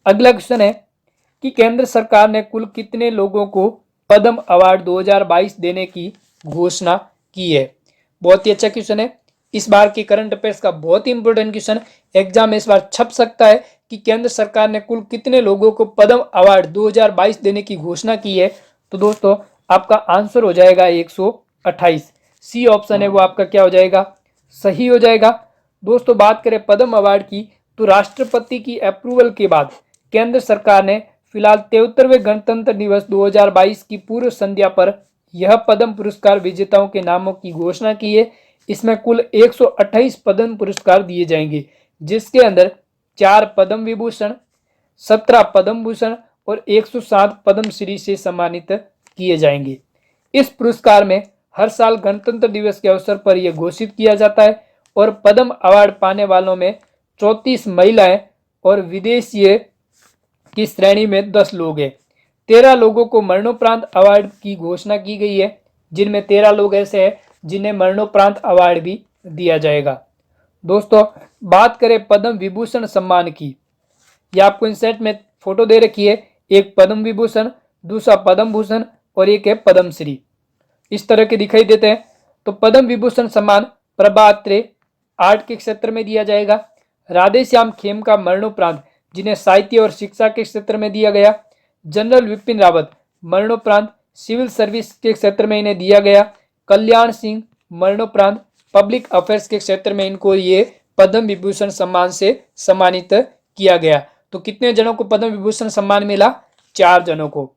अगला क्वेश्चन है कि केंद्र सरकार ने कुल कितने लोगों को पद्म अवार्ड 2022 देने की घोषणा की है? बहुत ही अच्छा क्वेश्चन है। इस बार के करंट अफेयर्स का बहुत ही इंपॉर्टेंट क्वेश्चन एग्जाम में इस बार छप सकता है कि केंद्र सरकार ने कुल कितने लोगों को पद्म अवार्ड 2022 देने की घोषणा की है। तो दोस्तों, आपका आंसर हो जाएगा 128। सी ऑप्शन है वो आपका क्या हो जाएगा? सही हो जाएगा। दोस्तों, बात करें पद्म अवार्ड की तो राष्ट्रपति की अप्रूवल के बाद केंद्र सरकार ने फिलहाल 73वें गणतंत्र दिवस 2022 की पूर्व संध्या पर यह पद्म पुरस्कार विजेताओं के नामों की घोषणा की है। इसमें कुल 128 पद्म पुरस्कार दिए जाएंगे, जिसके अंदर 4 पद्म विभूषण, 17 पद्म भूषण और 107 पद्मश्री से सम्मानित किए जाएंगे। इस पुरस्कार में हर साल गणतंत्र दिवस के अवसर पर यह घोषित किया जाता है और पद्म अवार्ड पाने वालों में 34 महिलाएं और विदेशीय की श्रेणी में 10 लोग हैं। 13 लोगों को मरणोपरांत अवार्ड की घोषणा की गई है, जिनमें 13 लोग ऐसे हैं जिन्हें मरणोपरांत अवार्ड भी दिया जाएगा। दोस्तों, बात करें पद्म विभूषण सम्मान की, यह आपको इन सेट में फोटो दे रखी है। एक पद्म विभूषण, दूसरा पद्म भूषण और एक है पद्मश्री। इस तरह के दिखाई देते हैं। तो पद्म विभूषण सम्मान प्रभा अत्रे आर्ट के क्षेत्र में दिया जाएगा। राधेश्याम खेमका मरणोपरांत, जिन्हें साहित्य और शिक्षा के क्षेत्र में दिया गया। जनरल विपिन रावत मरणोपरांत सिविल सर्विस के क्षेत्र में इन्हें दिया गया। कल्याण सिंह मरणोपरांत पब्लिक अफेयर्स के क्षेत्र में इनको ये पद्म विभूषण सम्मान से सम्मानित किया गया। तो कितने जनों को पद्म विभूषण सम्मान मिला? 4 जनों को।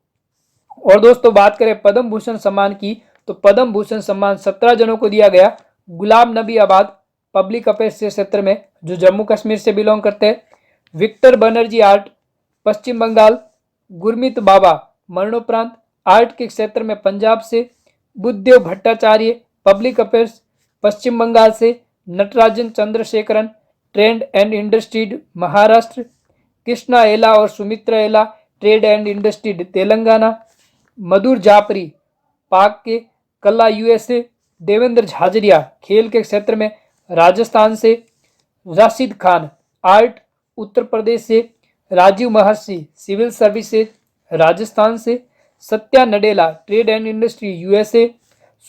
और दोस्तों, बात करें पद्म भूषण सम्मान की तो पद्म भूषण सम्मान 17 जनों को दिया गया। गुलाम नबी आबाद पब्लिक अफेयर्स के क्षेत्र में, जो जम्मू कश्मीर से बिलोंग करते हैं। विक्टर बनर्जी आर्ट पश्चिम बंगाल। गुरमीत बाबा मरणोपरांत आर्ट के क्षेत्र में पंजाब से। बुद्धदेव भट्टाचार्य पब्लिक अफेयर्स पश्चिम बंगाल से। Natarajan Chandrasekaran trade and industry Maharashtra. Krishna एला और सुमित्रा एला ट्रेड एंड इंडस्ट्री तेलंगाना। मधुर जाफरी पाक के कला यूएसए। देवेंद्र झाझरिया खेल के क्षेत्र में राजस्थान से। राशिद खान आर्ट उत्तर प्रदेश से। राजीव महर्षि सिविल सर्विसेज राजस्थान से। Satya Nadella trade and industry USA.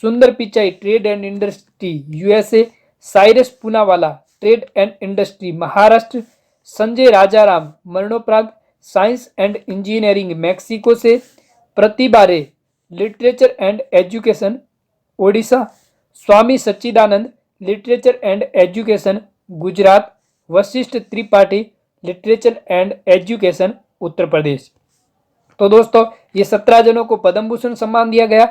Sundar Pichai trade and industry USA. Cyrus Poonawalla trade and industry Maharashtra. Sanjay Rajaram मरणोपरांत साइंस एंड इंजीनियरिंग मैक्सिको से। Pratibha Ray literature and education Odisha. Swami Sachchidanand literature and education Gujarat. Vashishtha Tripathi literature and education Uttar Pradesh. तो दोस्तों, ये 17 जनों को पद्म भूषण सम्मान दिया गया।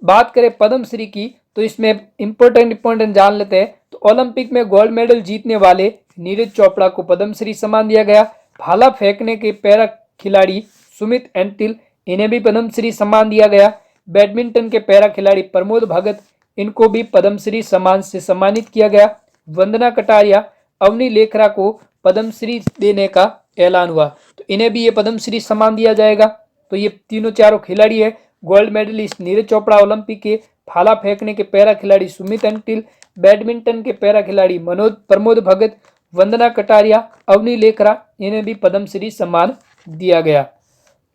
बात करें पद्मश्री की तो इसमें इंपॉर्टेंट जान लेते हैं। तो ओलंपिक में गोल्ड मेडल जीतने वाले नीरज चोपड़ा को पद्मश्री सम्मान दिया गया। भाला फेंकने के पैरा खिलाड़ी सुमित एंटिल, इन्हें भी पद्मश्री सम्मान दिया गया। बैडमिंटन के पैरा खिलाड़ी प्रमोद भगत, इनको भी पद्मश्री सम्मान से सम्मानित किया गया। वंदना कटारिया, अवनी लेखरा को पद्मश्री देने का ऐलान हुआ, तो इन्हें भी ये पद्मश्री सम्मान दिया जाएगा। तो ये तीनों चारों खिलाड़ी है। Gold medalist Neeraj Chopra Olympic के, भाला फेंकने के पैरा खिलाड़ी सुमित एंटिल, बैडमिंटन के पैरा खिलाड़ी प्रमोद भगत, वंदना कटारिया, अवनी लेखरा, इन्हें भी पद्मश्री सम्मान दिया गया।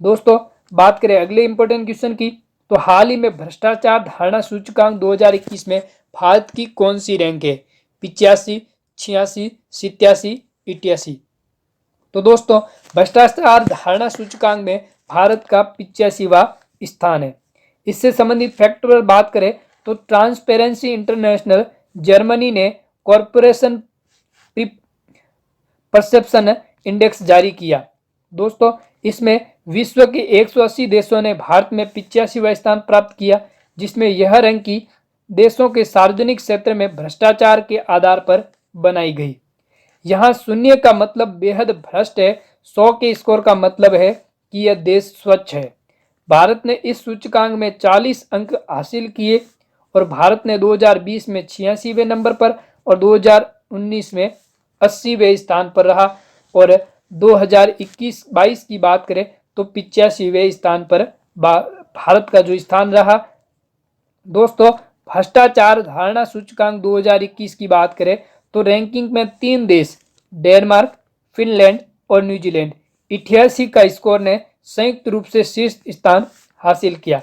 दोस्तों, बात करें अगले इंपॉर्टेंट क्वेश्चन की तो हाल ही में भ्रष्टाचार धारणा सूचकांक 2021 में भारत की कौन सी रैंक है? 85, 86, 87, 88। तो दोस्तों, भ्रष्टाचार धारणा सूचकांक में भारत का 85वां स्थान है। इससे संबंधित फैक्ट पर बात करें तो ट्रांसपेरेंसी इंटरनेशनल जर्मनी ने कॉरपोरेशन परसेप्शन इंडेक्स जारी किया। दोस्तों, इसमें विश्व के 180 देशों ने भारत में 85वां स्थान प्राप्त किया, जिसमें यह रैंकिंग देशों के सार्वजनिक क्षेत्र में भ्रष्टाचार के आधार पर बनाई गई। यहाँ 0 का मतलब बेहद भ्रष्ट है, 100 के स्कोर का मतलब है कि यह देश स्वच्छ है। भारत ने इस सूचकांक में 40 अंक हासिल किए और भारत ने 2020 में 86वें नंबर पर और 2019 में 80वें स्थान पर रहा और 2021-22 की बात करें तो 85वें स्थान पर भारत का जो स्थान रहा। दोस्तों, भ्रष्टाचार धारणा सूचकांक 2021 की बात करें तो रैंकिंग में 3 देश डेनमार्क, फिनलैंड और न्यूजीलैंड 88 का स्कोर ने संयुक्त रूप से शीर्ष स्थान हासिल किया।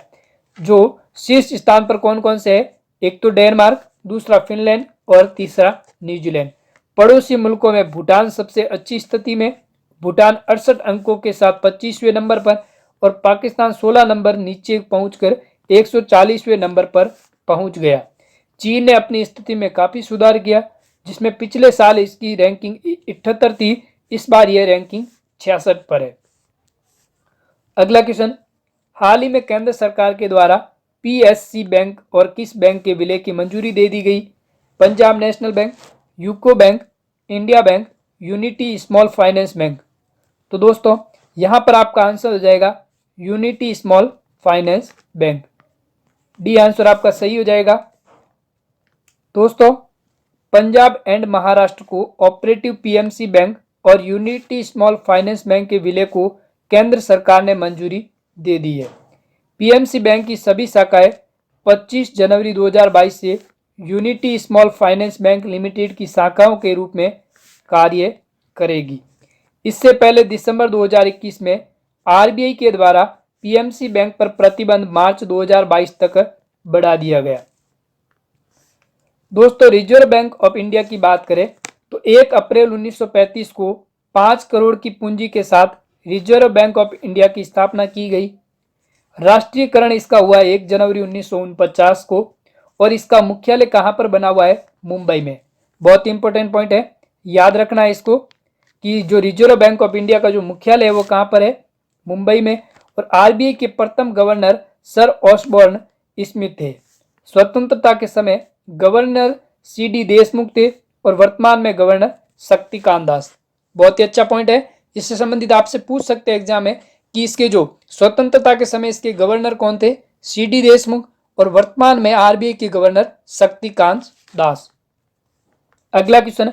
जो शीर्ष स्थान पर कौन कौन से है? एक तो डेनमार्क, दूसरा फिनलैंड और तीसरा न्यूजीलैंड। पड़ोसी मुल्कों में भूटान सबसे अच्छी स्थिति में, भूटान 68 अंकों के साथ 25वें नंबर पर और पाकिस्तान 16 नंबर नीचे पहुंचकर 140वें नंबर पर पहुंच गया। चीन ने अपनी स्थिति में काफी सुधार किया, जिसमें पिछले साल इसकी रैंकिंग 78 थी, इस बार यह रैंकिंग 66 पर है। अगला क्वेश्चन, हाल ही में केंद्र सरकार के द्वारा पीएससी बैंक और किस बैंक के विलय की मंजूरी दे दी गई? Punjab national bank, UCO bank, India bank, unity small finance bank. तो दोस्तों, यहां पर आपका आंसर हो जाएगा unity small finance bank. D answer आपका सही हो जाएगा। दोस्तों, Punjab and Maharashtra co operative PMC bank और यूनिटी स्मॉल फाइनेंस बैंक के विलय को केंद्र सरकार ने मंजूरी दे दी है। पीएमसी बैंक की सभी शाखाएं 25 जनवरी 2022 से unity small finance bank limited की शाखाओं के रूप में कार्य करेगी। इससे पहले दिसंबर 2021 में आरबीआई के द्वारा पीएमसी बैंक पर प्रतिबंध मार्च 2022 तक बढ़ा दिया गया। दोस्तों, रिजर्व बैंक ऑफ इंडिया की बात करें तो 1 अप्रैल 1935 को 5 करोड़ की पूंजी के साथ रिजर्व बैंक ऑफ इंडिया की स्थापना की गई। राष्ट्रीयकरण इसका हुआ 1 जनवरी 1949 को और इसका मुख्यालय कहां पर बना हुआ है? मुंबई में। बहुत इंपॉर्टेंट पॉइंट है, याद रखना है इसको कि जो रिजर्व बैंक ऑफ इंडिया का जो मुख्यालय है वो कहां पर है? मुंबई में। और आरबीआई के प्रथम गवर्नर सर ऑसबोर्न स्मिथ थे। स्वतंत्रता के समय गवर्नर सीडी देशमुख थे और वर्तमान में गवर्नर शक्तिकांत दास। बहुत ही अच्छा पॉइंट है, इससे संबंधित आपसे पूछ सकते हैं एग्जाम में कि इसके जो स्वतंत्रता के समय इसके गवर्नर कौन थे? सीडी देशमुख और वर्तमान में आरबीआई के गवर्नर शक्तिकांत दास। अगला क्वेश्चन,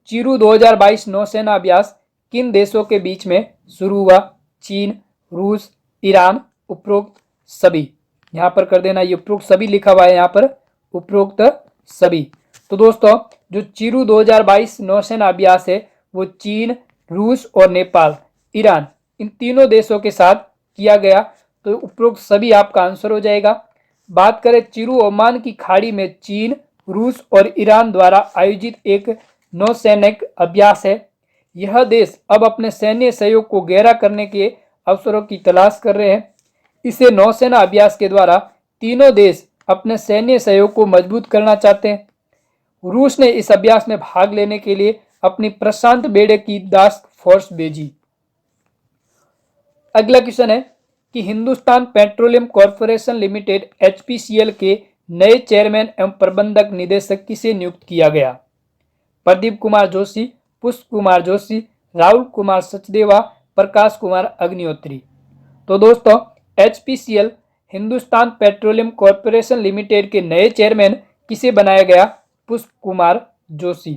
चिरू 2022 नौसेना अभ्यास किन देशों के बीच में शुरू हुआ? चीन, रूस, ईरान, उपरोक्त सभी। यहां पर कर देना, ये उपरोक्त सभी लिखा हुआ है, यहां पर उपरोक्त सभी। तो दोस्तों, जो चिरू 2022 नौसेना अभ्यास है वो चीन, रूस और नेपाल, ईरान इन तीनों देशों के साथ किया गया। तो उपरोक्त सभी आपका आंसर हो जाएगा। बात करें चिरू ओमान की खाड़ी में चीन, रूस और ईरान द्वारा आयोजित एक नौसैनिक अभ्यास है। यह देश अब अपने सैन्य सहयोग को गहरा करने के अवसरों की तलाश कर रहे हैं। इसे नौसेना अभ्यास के द्वारा तीनों देश अपने सैन्य सहयोग को मजबूत करना चाहते हैं। रूस ने इस अभ्यास में भाग लेने के लिए अपनी प्रशांत बेड़े की टास्क फोर्स भेजी। अगला क्वेश्चन है कि Hindustan petroleum corporation limited HPCL के नए चेयरमैन एवं प्रबंधक निदेशक किसे नियुक्त किया गया? प्रदीप कुमार जोशी, पुष्प कुमार जोशी, राहुल कुमार सचदेवा, प्रकाश कुमार अग्निहोत्री। तो दोस्तों, HPCL Hindustan petroleum corporation limited के नए चेयरमैन किसे बनाया गया? पुष्प कुमार जोशी।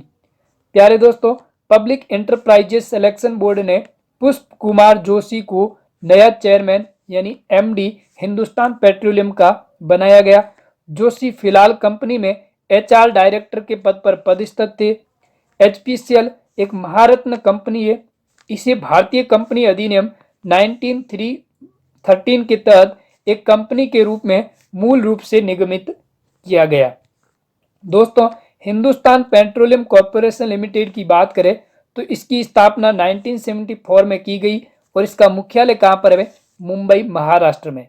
प्यारे दोस्तों, पब्लिक एंटरप्राइजेस सिलेक्शन बोर्ड ने पुष्प कुमार जोशी को नया चेयरमैन यानी एमडी हिंदुस्तान पेट्रोलियम का बनाया गया। जोशी फिलहाल कंपनी में एचआर डायरेक्टर के पद पर पदस्थ थे। एचपीसीएल एक महारत्न कंपनी है। इसे भारतीय कंपनी अधिनियम 1913 के तहत एक कंपनी के रूप में मूल रूप से निगमित किया गया। दोस्तों, हिंदुस्तान पेट्रोलियम कॉर्पोरेशन लिमिटेड की बात करें तो इसकी स्थापना 1974 में की गई और इसका मुख्यालय कहां पर है? मुंबई, महाराष्ट्र में।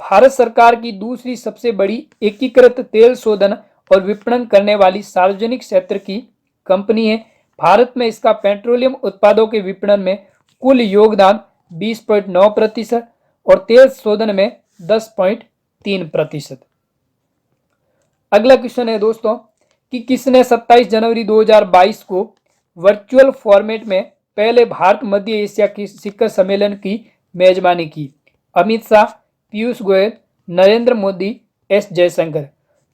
भारत सरकार की दूसरी सबसे बड़ी एकीकृत तेल शोधन और विपणन करने वाली सार्वजनिक क्षेत्र की कंपनी है। भारत में इसका पेट्रोलियम उत्पादों के विपणन में कुल योगदान 20.9% और तेल शोधन में 10.3%। अगला क्वेश्चन है दोस्तों कि किसने 27 जनवरी 2022 को वर्चुअल फॉर्मेट में पहले भारत मध्य एशिया की शिखर सम्मेलन की मेजबानी की? अमित शाह, पीयूष गोयल, नरेंद्र मोदी, एस जयशंकर।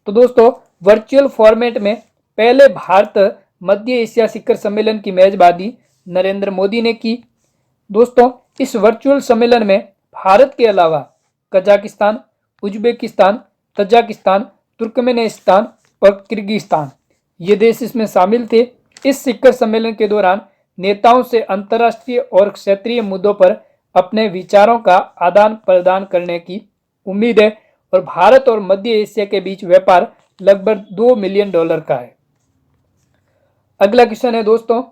तो दोस्तों वर्चुअल फॉर्मेट में पहले भारत मध्य एशिया शिखर सम्मेलन की मेजबानी नरेंद्र मोदी ने की। दोस्तों इस वर्चुअल सम्मेलन में भारत के अलावा कजाकिस्तान, उज्बेकिस्तान, तजाकिस्तान, तुर्कमेनिस्तान और किर्गिस्तान ये देश इसमें शामिल थे। इस शिखर सम्मेलन के दौरान नेताओं से अंतर्राष्ट्रीय और क्षेत्रीय मुद्दों पर अपने विचारों का आदान प्रदान करने की उम्मीद है और भारत और मध्य एशिया के बीच व्यापार लगभग $2 मिलियन का है। अगला क्वेश्चन है दोस्तों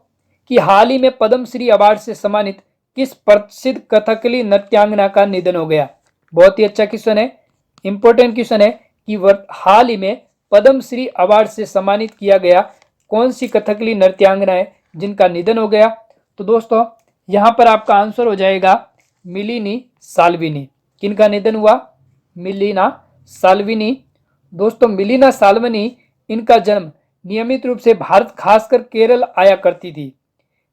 कि हाल ही में पद्मश्री अवार्ड से सम्मानित किस प्रसिद्ध कथकली नृत्यांगना का निधन हो गया। बहुत ही अच्छा क्वेश्चन है, इंपॉर्टेंट क्वेश्चन है कि हाल ही में पद्मश्री अवार्ड से सम्मानित किया गया कौन सी कथकली नृत्यांगना है जिनका निधन हो गया। तो दोस्तों यहाँ पर आपका आंसर हो जाएगा मिलिनी साल्विनी। किनका निधन हुआ? मिलिना साल्विनी। दोस्तों मिलिना साल्विनी इनका जन्म नियमित रूप से भारत खासकर केरल आया करती थी।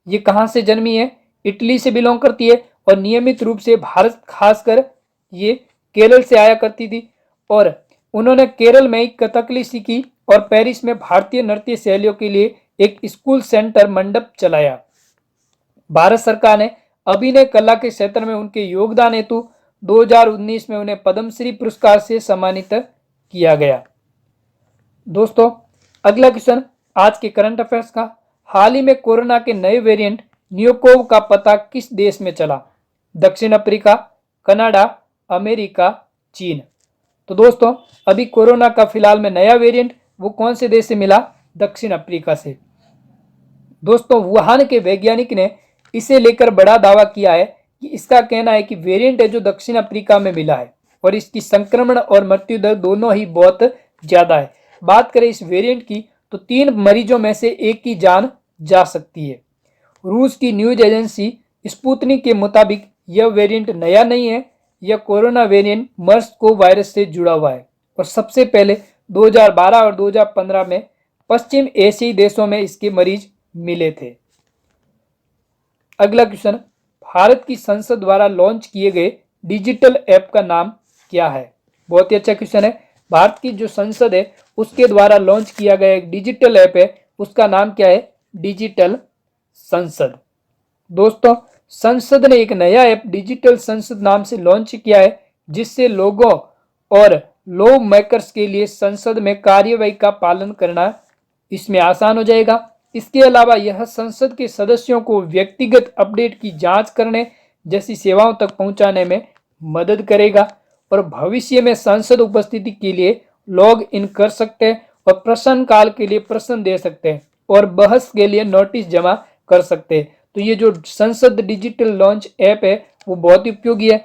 ये कहाँ से जन्मी है? इटली से बिलोंग करती है और नियमित रूप से भारत खासकर ये केरल से आया करती थी और उन्होंने केरल में एक कथकली सीखी और पेरिस में भारतीय नृत्य शैलियों के लिए एक स्कूल सेंटर मंडप चलाया। भारत सरकार ने अभिनय कला के क्षेत्र में उनके योगदान हेतु 2019 में उन्हें पद्मश्री पुरस्कार से सम्मानित किया गया। दोस्तों अगला क्वेश्चन आज के करंट अफेयर्स का, हाल ही में कोरोना के नए वेरिएंट न्यूकोव का पता किस देश में चला? दक्षिण अफ्रीका, कनाडा, अमेरिका, चीन। तो दोस्तों अभी कोरोना का फिलहाल में नया वेरिएंट वो कौन से देश से मिला? दक्षिण अफ्रीका से। दोस्तों वुहान के वैज्ञानिक ने इसे लेकर बड़ा दावा किया है कि इसका कहना है कि वेरिएंट है जो दक्षिण अफ्रीका में मिला है और इसकी संक्रमण और मृत्यु दर दोनों ही बहुत ज्यादा है। बात करें इस वेरिएंट की तो 3 मरीजों में से एक की जान जा सकती है। रूस की न्यूज एजेंसी स्पुतनिक के मुताबिक यह वेरिएंट नया नहीं है, यह कोरोना वेरिएंट मर्स को वायरस से जुड़ा हुआ है और सबसे पहले 2012 और 2015 में पश्चिम एशियाई देशों में इसके मरीज मिले थे। अगला क्वेश्चन, भारत की संसद द्वारा लॉन्च किए गए डिजिटल ऐप का नाम क्या है? बहुत ही अच्छा क्वेश्चन है। भारत की जो संसद है उसके द्वारा लॉन्च किया गया एक डिजिटल ऐप है, उसका नाम क्या है? डिजिटल संसद। दोस्तों संसद ने एक नया ऐप डिजिटल संसद नाम से लॉन्च किया है जिससे लोगों और लॉ मेकर्स के लिए संसद में कार्यवाही का पालन करना इसमें आसान हो जाएगा। इसके अलावा यह संसद के सदस्यों को व्यक्तिगत अपडेट की जांच करने जैसी सेवाओं तक पहुंचाने में मदद करेगा और भविष्य में संसद उपस्थिति के लिए लॉग इन कर सकते हैं और प्रश्न काल के लिए प्रश्न दे सकते हैं और बहस के लिए नोटिस जमा कर सकते हैं। तो ये जो संसद डिजिटल लॉन्च ऐप है वो बहुत ही उपयोगी है।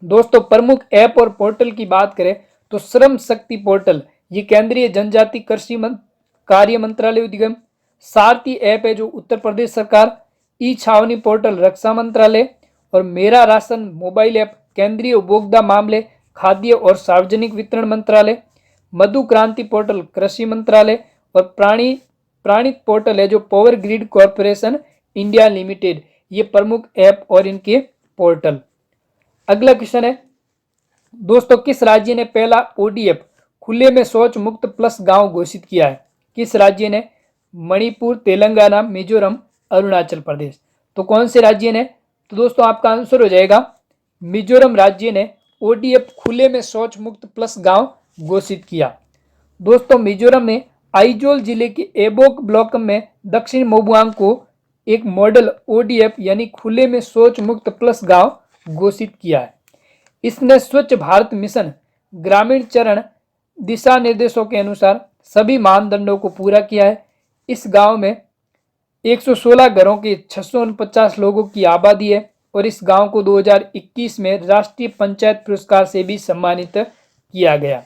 दोस्तों प्रमुख ऐप और पोर्टल की बात करें तो श्रम शक्ति पोर्टल ये केंद्रीय जनजाति कृषि कार्य मंत्रालय उद्यम, सारथी ऐप है जो उत्तर प्रदेश सरकार, ई छावनी पोर्टल रक्षा मंत्रालय और मेरा राशन मोबाइल ऐप केंद्रीय उपभोक्ता मामले, खाद्य और सार्वजनिक वितरण मंत्रालय, मधु क्रांति पोर्टल कृषि मंत्रालय और प्राणिक पोर्टल है जो power grid corporation India limited, ये प्रमुख ऐप और इनके पोर्टल। अगला क्वेश्चन है दोस्तों, किस राज्य ने पहला ओडीएफ खुले में शौच मुक्त प्लस गांव घोषित किया है? किस राज्य ने? मणिपुर, तेलंगाना, मिजोरम, अरुणाचल प्रदेश। तो कौन से राज्य ने? तो दोस्तों आपका आंसर हो जाएगा मिजोरम राज्य ने ओडीएफ खुले में शौच मुक्त प्लस गांव घोषित किया। दोस्तों मिजोरम में आइजोल जिले के एबोक ब्लॉक में दक्षिण मोबुआंग को एक मॉडल ओडीएफ यानी खुले में शौच मुक्त प्लस गांव घोषित किया है। इसने स्वच्छ भारत मिशन ग्रामीण चरण दिशा निर्देशों के अनुसार सभी मानदंडों को पूरा किया है। इस गांव में 116 घरों के 649 लोगों की आबादी है और इस गांव को 2021 में राष्ट्रीय पंचायत पुरस्कार से भी सम्मानित किया गया।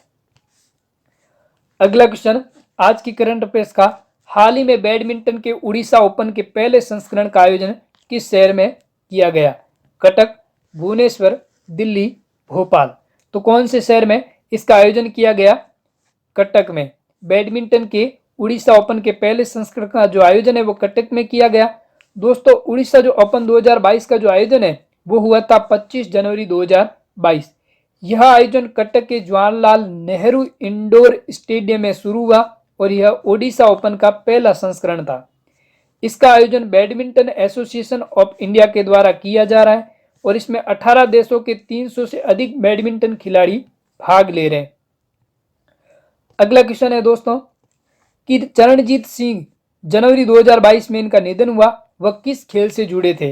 अगला क्वेश्चन आज की करंट अफेयर्स का, हाल ही में बैडमिंटन के उड़ीसा ओपन के पहले संस्करण का आयोजन किस शहर में किया गया? कटक, भुवनेश्वर, दिल्ली, भोपाल। तो कौन से शहर में इसका आयोजन किया गया? कटक में। बैडमिंटन के उड़ीसा ओपन के पहले संस्करण का जो आयोजन है वो कटक में किया गया। दोस्तों उड़ीसा जो ओपन 2022 का जो आयोजन है वो हुआ था 25 जनवरी 2022। यह आयोजन कटक के जवाहरलाल नेहरू इंडोर स्टेडियम में शुरू हुआ और यह ओडिशा ओपन का पहला संस्करण था। इसका आयोजन बैडमिंटन एसोसिएशन ऑफ इंडिया के द्वारा किया जा रहा है और इसमें 18 देशों के 300 से अधिक बैडमिंटन खिलाड़ी भाग ले रहे हैं। अगला क्वेश्चन है दोस्तों कि चरणजीत सिंह जनवरी 2022 में इनका निधन हुआ, वह किस खेल से जुड़े थे?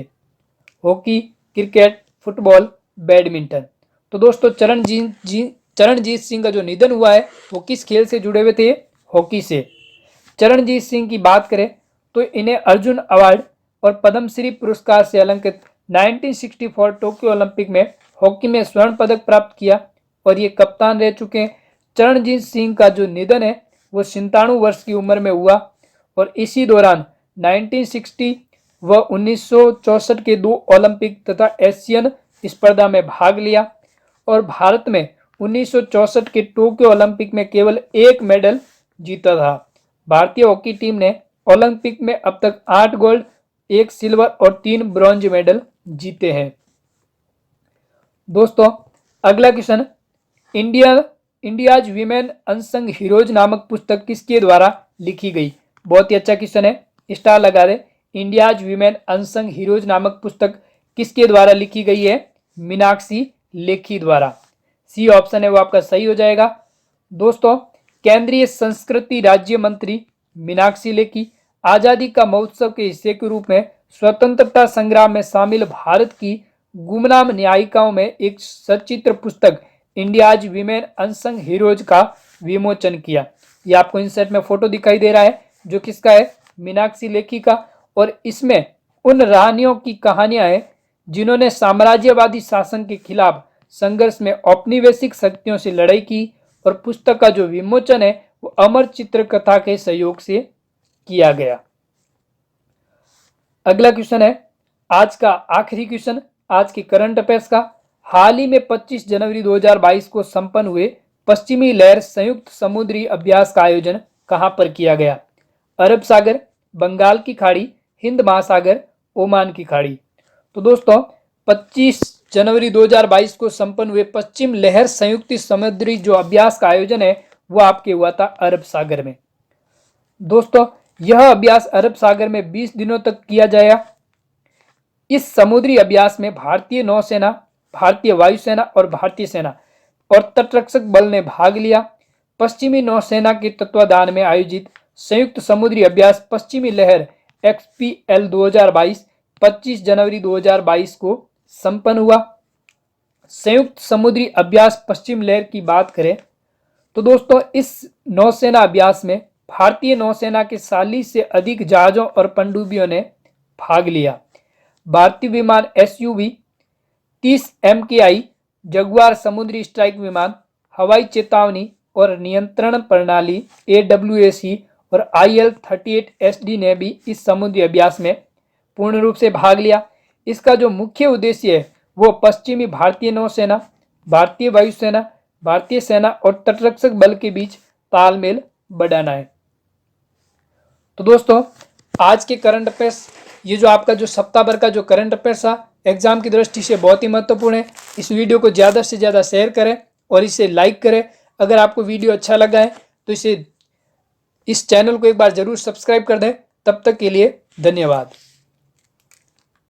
Hockey, cricket, football, badminton. तो दोस्तों चरणजीत सिंह का जो निधन हुआ है वो किस खेल से जुड़े हुए थे? हॉकी से। चरणजीत सिंह की बात करें तो इन्हें अर्जुन अवार्ड और पद्मश्री पुरस्कार से अलंकृत 1964 टोक्यो ओलंपिक में हॉकी में स्वर्ण पदक प्राप्त किया और ये कप्तान रह चुके हैं। चरणजीत सिंह का जो निधन है वो 97 वर्ष की उम्र में हुआ और इसी दौरान 1960 व 1964 के 2 ओलंपिक तथा एशियन स्पर्धा में भाग लिया और भारत में 1964 के टोक्यो ओलंपिक में केवल 1 मेडल जीता था। भारतीय हॉकी टीम ने ओलंपिक में अब तक 8 गोल्ड, 1 सिल्वर और 3 ब्रॉन्ज मेडल जीते हैं। दोस्तों अगला question, India's women unsung heroes नामक पुस्तक किसके द्वारा लिखी गई? बहुत ही अच्छा क्वेश्चन है, स्टार लगा दे। इंडियाज वीमेन अनसंग हीरोज नामक पुस्तक किसके द्वारा लिखी गई है? मीनाक्षी लेखी द्वारा। सी ऑप्शन है वो आपका सही हो जाएगा। दोस्तों केंद्रीय संस्कृति राज्य मंत्री मीनाक्षी लेखी आजादी का महोत्सव के हिस्से के रूप में स्वतंत्रता संग्राम में शामिल भारत की गुमनाम न्यायिकाओं में एक सचित्र पुस्तक इंडियाज वीमेन अनसंग हीरोज का विमोचन किया। ये आपको इंसर्ट में फोटो दिखाई दे रहा है जो किसका है? मीनाक्षी लेखी का। और इसमें उन रानियों की कहानियां हैं जिन्होंने साम्राज्यवादी शासन के खिलाफ संघर्ष में औपनिवेशिक शक्तियों से लड़ाई की और पुस्तक का जो विमोचन है वो अमर चित्रकथा के सहयोग से किया गया। अगला क्वेश्चन है आज का आखिरी क्वेश्चन, आज के करंट अफेयर्स का। हाल ही में 25 जनवरी 2022 को संपन्न हुए पश्चिमी लहर संयुक्त समुद्री अभ्यास का आयोजन कहां पर किया गया? अरब सागर, बंगाल की खाड़ी, हिंद महासागर, ओमान की खाड़ी। तो दोस्तों 25 जनवरी 2022 को संपन्न हुए पश्चिम लहर संयुक्त समुद्री जो अभ्यास का आयोजन है वो आपके हुआ था अरब सागर में। दोस्तों यह अभ्यास अरब सागर में 20 दिनों तक किया जाएगा। इस समुद्री अभ्यास में भारतीय नौसेना, भारतीय वायुसेना और भारतीय सेना और तटरक्षक बल ने भाग लिया। पश्चिमी नौसेना के तत्वाधान में आयोजित संयुक्त समुद्री अभ्यास पश्चिमी लहर XPL 2022 25 जनवरी 2022 को संपन्न हुआ। संयुक्त समुद्री अभ्यास पश्चिम लहर की बात करें तो दोस्तों इस नौसेना अभ्यास में भारतीय नौसेना के 40 से अधिक जहाजों और पनडुब्बियों ने भाग लिया। भारतीय विमान SUV 30 MKI जगुआर समुद्री स्ट्राइक विमान, हवाई चेतावनी और नियंत्रण प्रणाली AWAC और IL-38SD ने भी इस समुद्री अभ्यास में पूर्ण रूप से भाग लिया। इसका जो मुख्य उद्देश्य है वो पश्चिमी भारतीय नौसेना, भारतीय वायुसेना, भारतीय सेना और तटरक्षक बल के बीच तालमेल बढ़ाना है। तो दोस्तों आज के करंट अफेयर्स, ये जो आपका जो सप्ताह भर का जो करंट अफेयर्स था एग्जाम की दृष्टि से बहुत ही महत्वपूर्ण है। इस वीडियो को ज़्यादा से ज़्यादा शेयर करें और इसे लाइक करें। अगर आपको वीडियो अच्छा लगा है तो इस चैनल को एक बार जरूर सब्सक्राइब कर दें। तब तक के लिए धन्यवाद।